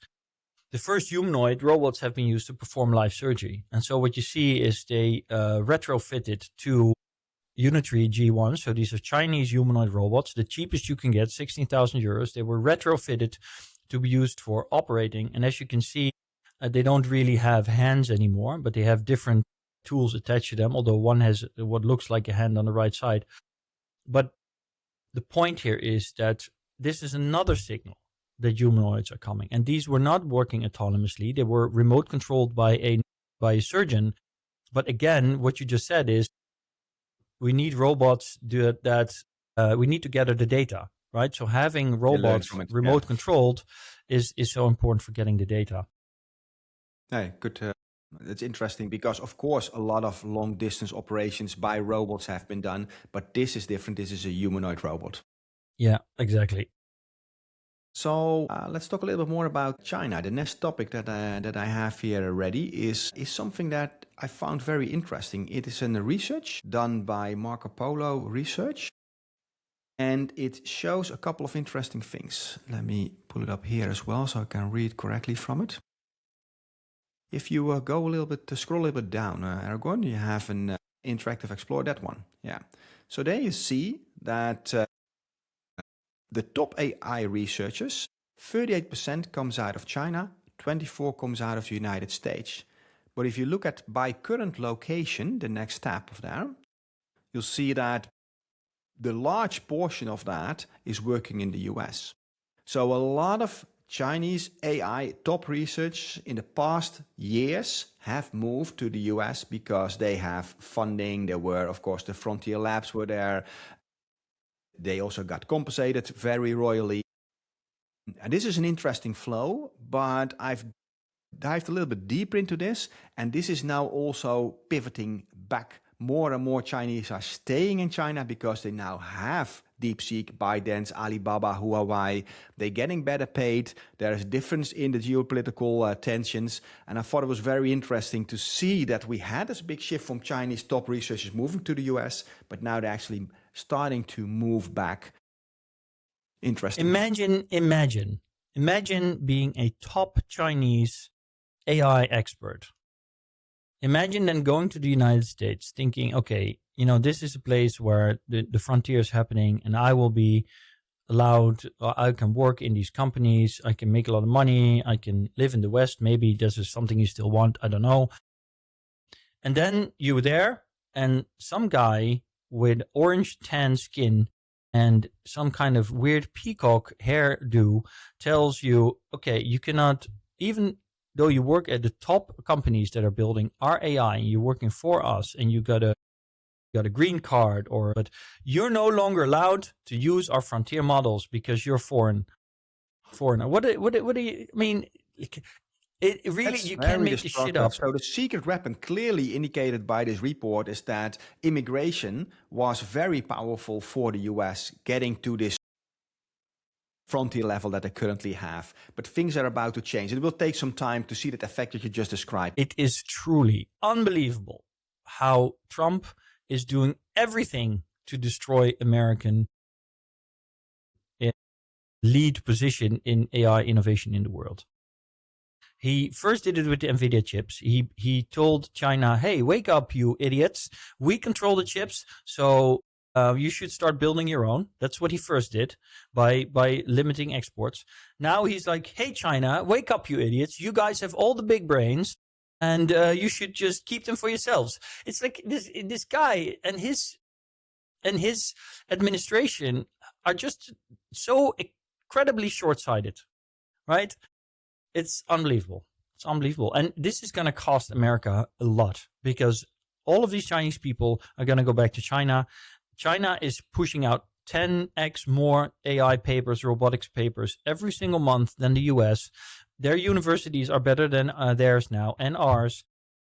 The first humanoid robots have been used to perform live surgery. And so what you see is they retrofitted to Unitree G1. So these are Chinese humanoid robots. The cheapest you can get, 16,000 euros. They were retrofitted to be used for operating. And as you can see, they don't really have hands anymore, but they have different tools attached to them, although one has what looks like a hand on the right side. But the point here is that this is another signal that humanoids are coming. And these were not working autonomously. They were remote controlled by a surgeon. But again, what you just said is we need robots that we need to gather the data, right? So having robots remote controlled is so important for getting the data. Hey, good That's interesting because, of course, a lot of long distance operations by robots have been done, but this is different. This is a humanoid robot. Yeah, exactly. So let's talk a little bit more about China. The next topic that I have here ready is something that I found very interesting. It is a research done by Marco Polo Research, and it shows a couple of interesting things. Let me pull it up here as well so I can read correctly from it. If you go a little bit, scroll a little bit down, Aragorn, you have an interactive explore, that one. Yeah. So there you see that the top AI researchers, 38% comes out of China, 24% comes out of the United States. But if you look at by current location, the next tab of there, you'll see that the large portion of that is working in the US. So a lot of Chinese AI top research in the past years have moved to the US because they have funding. There were, of course, the frontier labs were there. They also got compensated very royally. And this is an interesting flow, but I've dived a little bit deeper into this, and this is now also pivoting back. More and more Chinese are staying in China because they now have DeepSeek, ByteDance, Alibaba, Huawei. They're getting better paid. There is a difference in the geopolitical tensions. And I thought it was very interesting to see that we had this big shift from Chinese top researchers moving to the US, but now they're actually starting to move back. Interesting. Imagine being a top Chinese AI expert. Imagine then going to the United States thinking, okay, this is a place where the frontier is happening and I will be allowed, I can work in these companies, I can make a lot of money, I can live in the West. Maybe this is something you still want, I don't know. And then you're there and some guy with orange tan skin and some kind of weird peacock hairdo tells you, okay, you cannot, even though you work at the top companies that are building our AI and you're working for us and you got a green card, but you're no longer allowed to use our frontier models because you're foreigner. What do you mean? It really, you can't make this shit up. So the secret weapon clearly indicated by this report is that immigration was very powerful for the US getting to this frontier level that they currently have. But things are about to change. It will take some time to see that effect that you just described. It is truly unbelievable how Trump is doing everything to destroy American lead position in AI innovation in the world. He first did it with the NVIDIA chips. He told China, hey, wake up, you idiots. We control the chips, so you should start building your own. That's what he first did by limiting exports. Now he's like, hey, China, wake up, you idiots. You guys have all the big brains, and you should just keep them for yourselves. It's like this guy and his administration are just so incredibly short-sighted, right? It's unbelievable. It's unbelievable. And this is going to cost America a lot because all of these Chinese people are going to go back to China. China is pushing out 10x more AI papers, robotics papers every single month than the US. Their universities are better than theirs now and ours.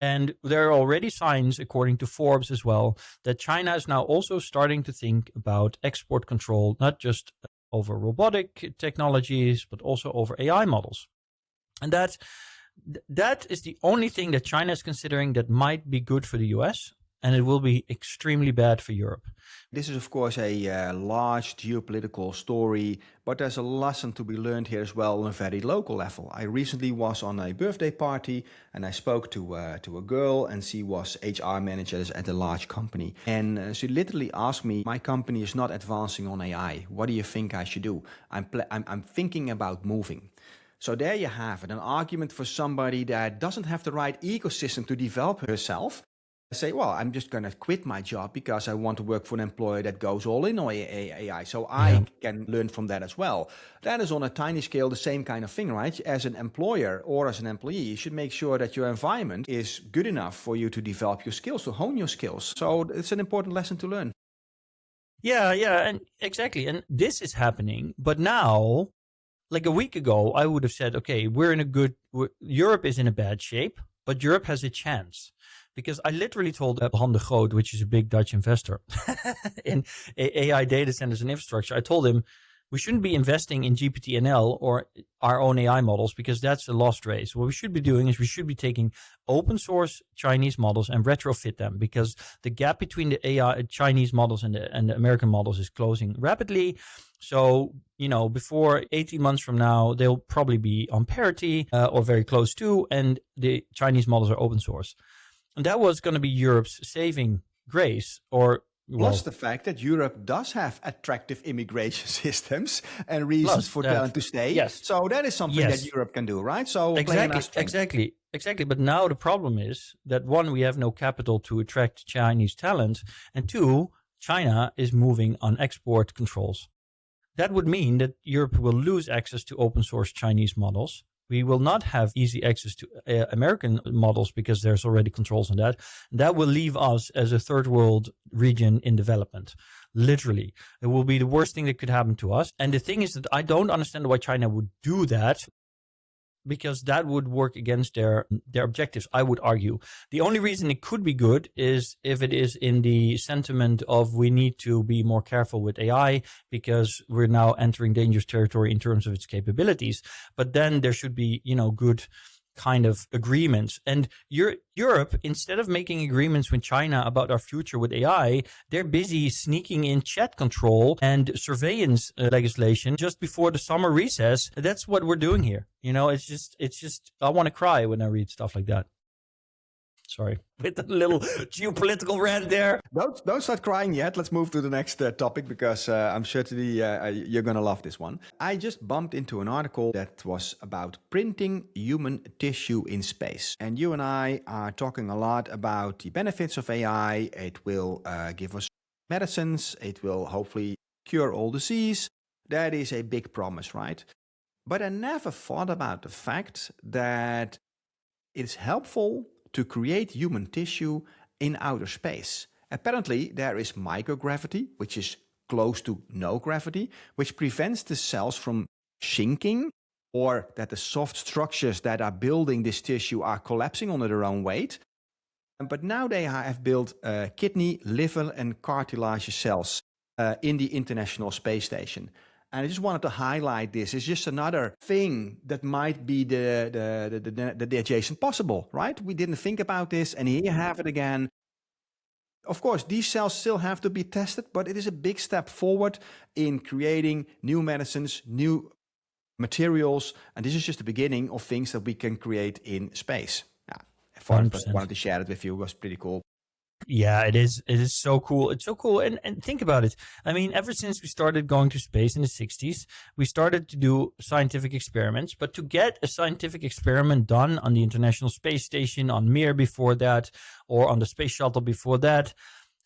And there are already signs, according to Forbes as well, that China is now also starting to think about export control, not just over robotic technologies, but also over AI models. And that is the only thing that China is considering that might be good for the US, and it will be extremely bad for Europe. This is, of course, a large geopolitical story, but there's a lesson to be learned here as well on a very local level. I recently was on a birthday party, and I spoke to a girl, and she was HR manager at a large company. And she literally asked me, my company is not advancing on AI. What do you think I should do? I'm thinking about moving. So there you have it, an argument for somebody that doesn't have the right ecosystem to develop herself. I say, well, I'm just going to quit my job because I want to work for an employer that goes all in on AI. So I can learn from that as well. That is on a tiny scale the same kind of thing, right? As an employer or as an employee, you should make sure that your environment is good enough for you to develop your skills, to hone your skills. So it's an important lesson to learn. Yeah, and exactly. And this is happening, but now, like a week ago, I would have said, okay, Europe is in a bad shape. but Europe has a chance. Because I literally told Han de Groot, which is a big Dutch investor in AI data centers and infrastructure, I told him, we shouldn't be investing in GPT-NL or our own AI models because that's a lost race. What we should be doing is we should be taking open source Chinese models and retrofit them, because the gap between the AI Chinese models and the American models is closing rapidly. So, before 18 months from now, they'll probably be on parity or very close to, and the Chinese models are open source. And that was going to be Europe's saving grace, or plus the fact that Europe does have attractive immigration systems and reasons for talent to stay. Yes. So that is something that Europe can do, right? So exactly. But now the problem is that, one, we have no capital to attract Chinese talent, and two, China is moving on export controls. That would mean that Europe will lose access to open source Chinese models. We will not have easy access to American models because there's already controls on that. That will leave us as a third world region in development. Literally, it will be the worst thing that could happen to us. And the thing is that I don't understand why China would do that, because that would work against their objectives, I would argue. The only reason it could be good is if it is in the sentiment of we need to be more careful with AI because we're now entering dangerous territory in terms of its capabilities. But then there should be, good kind of agreements. And Europe, instead of making agreements with China about our future with AI, they're busy sneaking in chat control and surveillance legislation just before the summer recess. That's what we're doing here. It's just, I want to cry when I read stuff like that. Sorry, with a little geopolitical rant there. Don't start crying yet. Let's move to the next topic, because I'm sure you're going to love this one. I just bumped into an article that was about printing human tissue in space. And you and I are talking a lot about the benefits of AI. It will give us medicines. It will hopefully cure all disease. That is a big promise, right? But I never thought about the fact that it's helpful to create human tissue in outer space. Apparently, there is microgravity, which is close to no gravity, which prevents the cells from shrinking, or that the soft structures that are building this tissue are collapsing under their own weight. But now they have built kidney, liver, and cartilage cells in the International Space Station. And I just wanted to highlight this. It's just another thing that might be the adjacent possible, right? We didn't think about this, and here you have it again. Of course, these cells still have to be tested, but it is a big step forward in creating new medicines, new materials, and this is just the beginning of things that we can create in space. I wanted to share it with you. It was pretty cool. Yeah, it is. It is so cool. It's so cool. And think about it. I mean, ever since we started going to space in the 60s, we started to do scientific experiments. But to get a scientific experiment done on the International Space Station, on Mir before that, or on the space shuttle before that,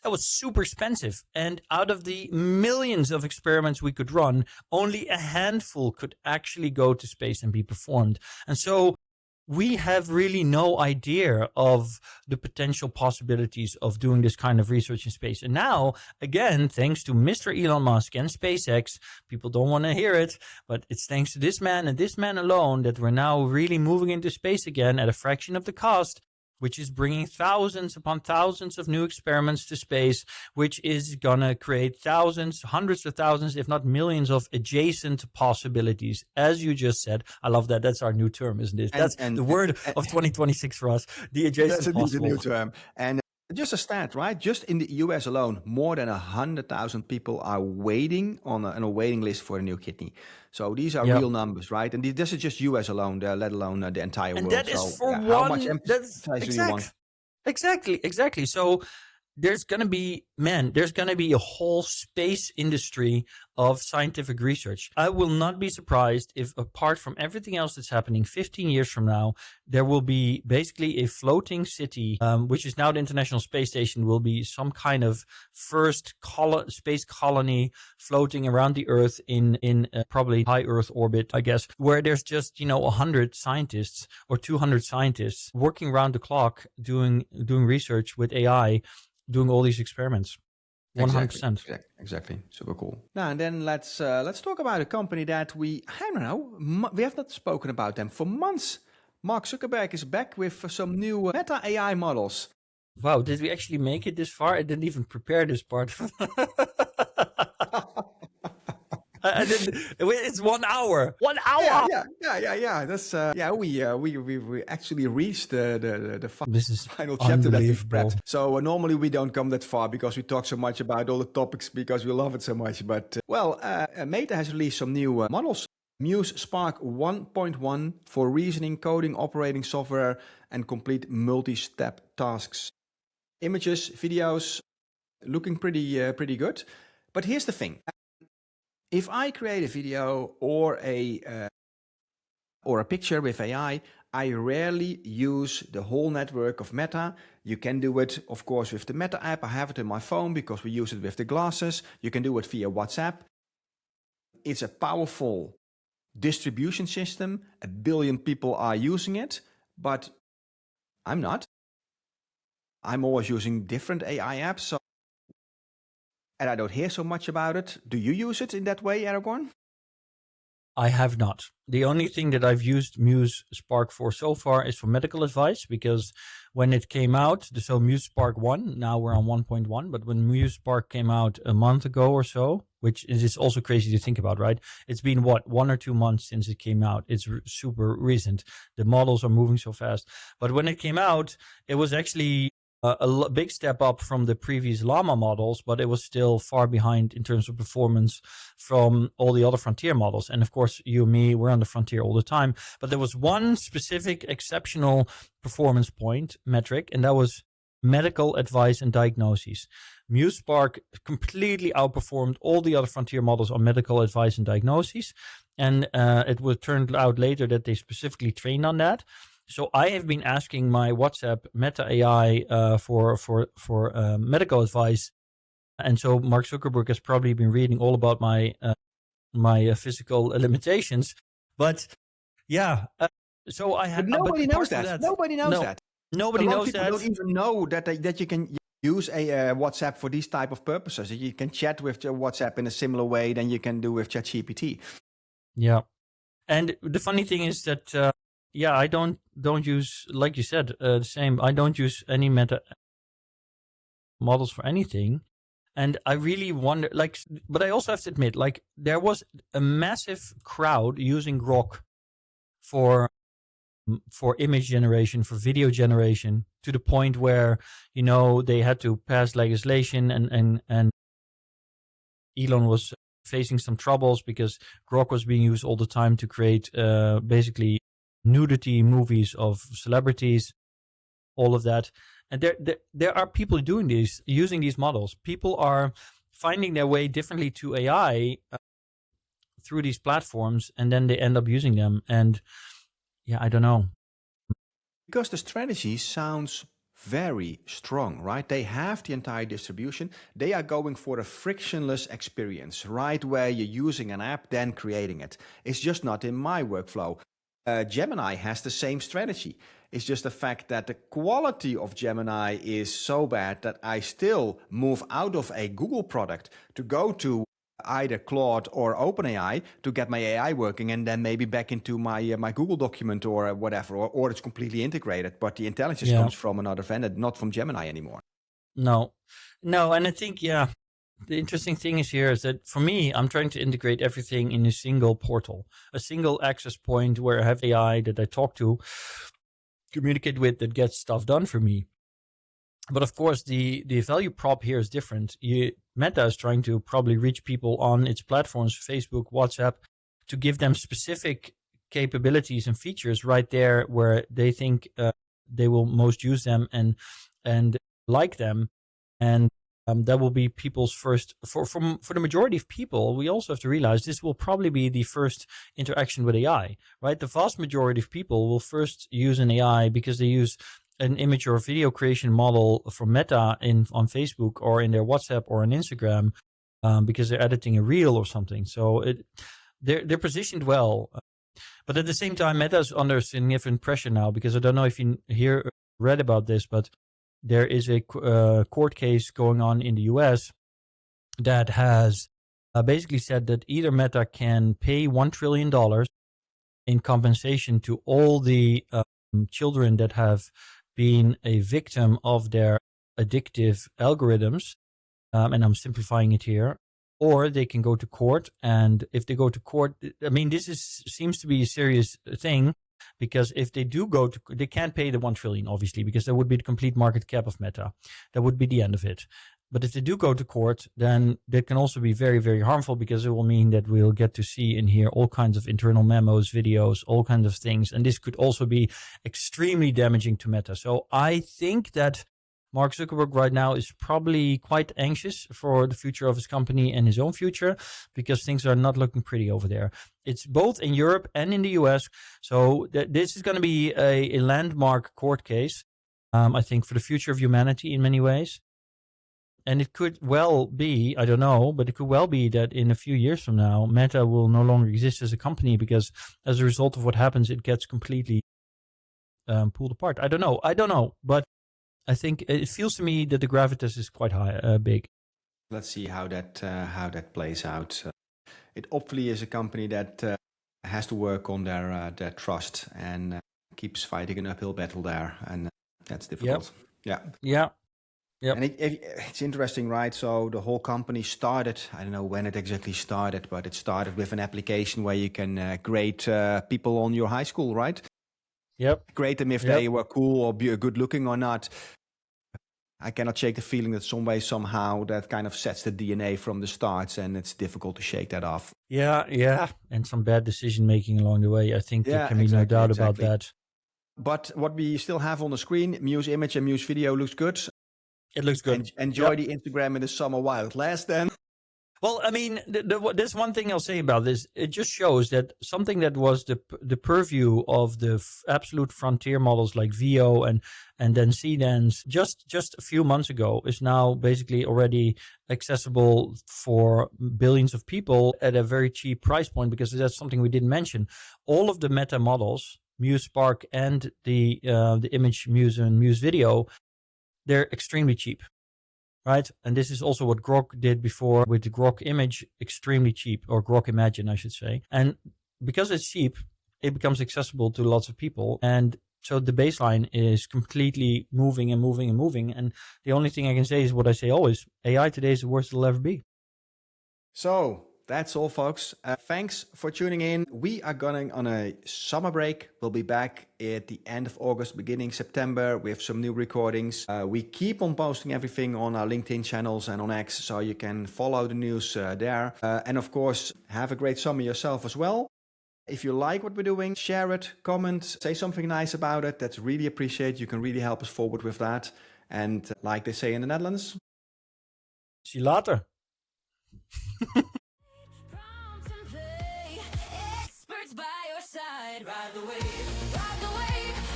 that was super expensive. And out of the millions of experiments we could run, only a handful could actually go to space and be performed. And so we have really no idea of the potential possibilities of doing this kind of research in space. And now, again, thanks to Mr. Elon Musk and SpaceX, people don't want to hear it, but it's thanks to this man and this man alone that we're now really moving into space again at a fraction of the cost, which is bringing thousands upon thousands of new experiments to space, which is going to create thousands, hundreds of thousands, if not millions of adjacent possibilities. As you just said, I love that. That's our new term, isn't it? That's the word of 2026 for us, the adjacent possible. That's a new term. And just a stat, right? Just in the US alone, more than 100,000 people are waiting on a waiting list for a new kidney. So these are real numbers, right? And this is just US alone, let alone the entire world. And that is for one. How much emphasis do you want? Exactly. So there's going to be a whole space industry of scientific research. I will not be surprised if, apart from everything else that's happening 15 years from now, there will be basically a floating city, which is now the International Space Station, will be some kind of first space colony floating around the Earth in probably high Earth orbit, I guess, where there's just, 100 scientists or 200 scientists working around the clock doing research with AI, doing all these experiments. 100%. Exactly. Super cool. Now, and then let's talk about a company that we have not spoken about them for months Mark Zuckerberg is back with some new Meta AI models. Wow, did we actually make it this far? I didn't even prepare this part. I didn't. It's 1 hour. 1 hour. Yeah. That's we actually reached the This is final chapter that we've unbelievable. prepped. So normally we don't come that far because we talk so much about all the topics because we love it so much. But Meta has released some new models. Muse Spark 1.1 for reasoning, coding, operating software, and complete multi-step tasks. Images, videos, looking pretty good. But here's the thing. If I create a video or a picture with AI, I rarely use the whole network of Meta. You can do it, of course, with the Meta app. I have it in my phone because we use it with the glasses. You can do it via WhatsApp. It's a powerful distribution system. 1 billion people are using it, but I'm not. I'm always using different AI apps, and I don't hear so much about it. Do you use it in that way, Aragorn? I have not. The only thing that I've used Muse Spark for so far is for medical advice, because when it came out, so Muse Spark 1, now we're on 1.1, but when Muse Spark came out a month ago or so, which is also crazy to think about, right? It's been, 1 or 2 months since it came out. It's super recent. The models are moving so fast. But when it came out, it was actually a big step up from the previous Llama models, but it was still far behind in terms of performance from all the other frontier models. And of course, you and me, we're on the frontier all the time. But there was one specific exceptional performance point metric, and that was medical advice and diagnoses. Muse Spark completely outperformed all the other frontier models on medical advice and diagnoses. And it was turned out later that they specifically trained on that. So I have been asking my WhatsApp Meta AI for medical advice, and so Mark Zuckerberg has probably been reading all about my physical limitations. But yeah, so I have. But nobody knows that. Nobody knows that. Nobody knows that. Don't even know that you can use a WhatsApp for these type of purposes. That you can chat with WhatsApp in a similar way than you can do with ChatGPT. Yeah, and the funny thing is that. Yeah, I don't use, like you said, the same. I don't use any Meta models for anything. And I really wonder, but I also have to admit, there was a massive crowd using Grok for image generation, for video generation, to the point where, they had to pass legislation and Elon was facing some troubles because Grok was being used all the time to create basically nudity movies of celebrities, all of that. And there are people using these models. People are finding their way differently to AI through these platforms, and then they end up using them. And yeah, I don't know. Because the strategy sounds very strong, right? They have the entire distribution. They are going for a frictionless experience, right? Where you're using an app, then creating it. It's just not in my workflow. Gemini has the same strategy. It's just the fact that the quality of Gemini is so bad that I still move out of a Google product to go to either Claude or OpenAI to get my AI working, and then maybe back into my Google document or whatever, or it's completely integrated, but the intelligence comes from another vendor, not from Gemini anymore. No, and I think, the interesting thing is that for me, I'm trying to integrate everything in a single portal, a single access point where I have AI that I talk to, communicate with, that gets stuff done for me. But of course, the value prop here is different. Meta is trying to probably reach people on its platforms, Facebook, WhatsApp, to give them specific capabilities and features right there where they think they will most use them and like them. And that will be people's first, for the majority of people, we also have to realize this will probably be the first interaction with AI, right? The vast majority of people will first use an AI because they use an image or video creation model from Meta on Facebook or in their WhatsApp or on Instagram because they're editing a reel or something. So they're positioned well. But at the same time, Meta is under significant pressure now because I don't know if you read about this, but there is a court case going on in the US that has basically said that either Meta can pay $1 trillion in compensation to all the children that have been a victim of their addictive algorithms, and I'm simplifying it here, or they can go to court. And if they go to court, I mean, seems to be a serious thing, because if they do go to, they can't pay the 1 trillion, obviously, because that would be the complete market cap of Meta. That would be the end of it. But if they do go to court, then that can also be very, very harmful, because it will mean that we'll get to see and hear all kinds of internal memos, videos, all kinds of things. And this could also be extremely damaging to Meta. So I think that Mark Zuckerberg right now is probably quite anxious for the future of his company and his own future, because things are not looking pretty over there. It's both in Europe and in the US. So this is going to be a landmark court case, I think, for the future of humanity in many ways. And it could well be, I don't know, but it could well be that in a few years from now, Meta will no longer exist as a company, because as a result of what happens, it gets completely pulled apart. I don't know, but I think it feels to me that the gravitas is quite high, big. Let's see how that plays out. It obviously is a company that has to work on their trust and keeps fighting an uphill battle there, and that's difficult. Yeah. And it's interesting, right? So the whole company started, I don't know when it exactly started, but it started with an application where you can grade people on your high school, right? Yep. Grade them if they were cool or good looking or not. I cannot shake the feeling that somehow that kind of sets the DNA from the start, and it's difficult to shake that off. Yeah. And some bad decision making along the way. I think there can be no doubt about that. But what we still have on the screen, Muse image and Muse video, looks good. It looks good. Enjoy the Instagram in the summer while it lasts then. Well, I mean, there's one thing I'll say about this. It just shows that something that was the purview of the absolute frontier models like VO and then CDENS just a few months ago is now basically already accessible for billions of people at a very cheap price point, because that's something we didn't mention. All of the meta models, Muse Spark and the image Muse and Muse Video, they're extremely cheap. Right. And this is also what Grok did before with the Grok image, extremely cheap, or Grok Imagine, I should say. And because it's cheap, it becomes accessible to lots of people. And so the baseline is completely moving and moving and moving. And the only thing I can say is what I say always: AI today is the worst it'll ever be. So that's all, folks. Thanks for tuning in. We are going on a summer break. We'll be back at the end of August, beginning September, with some new recordings. We keep on posting everything on our LinkedIn channels and on X, so you can follow the news there. And of course, have a great summer yourself as well. If you like what we're doing, share it, comment, say something nice about it. That's really appreciated. You can really help us forward with that. And like they say in the Netherlands, see you later. Experts by your side, ride the wave,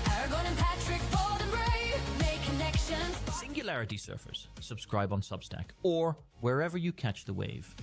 Aragorn and Patrick, bold and brave, make connections. Singularity Surfers. Subscribe on Substack or wherever you catch the wave.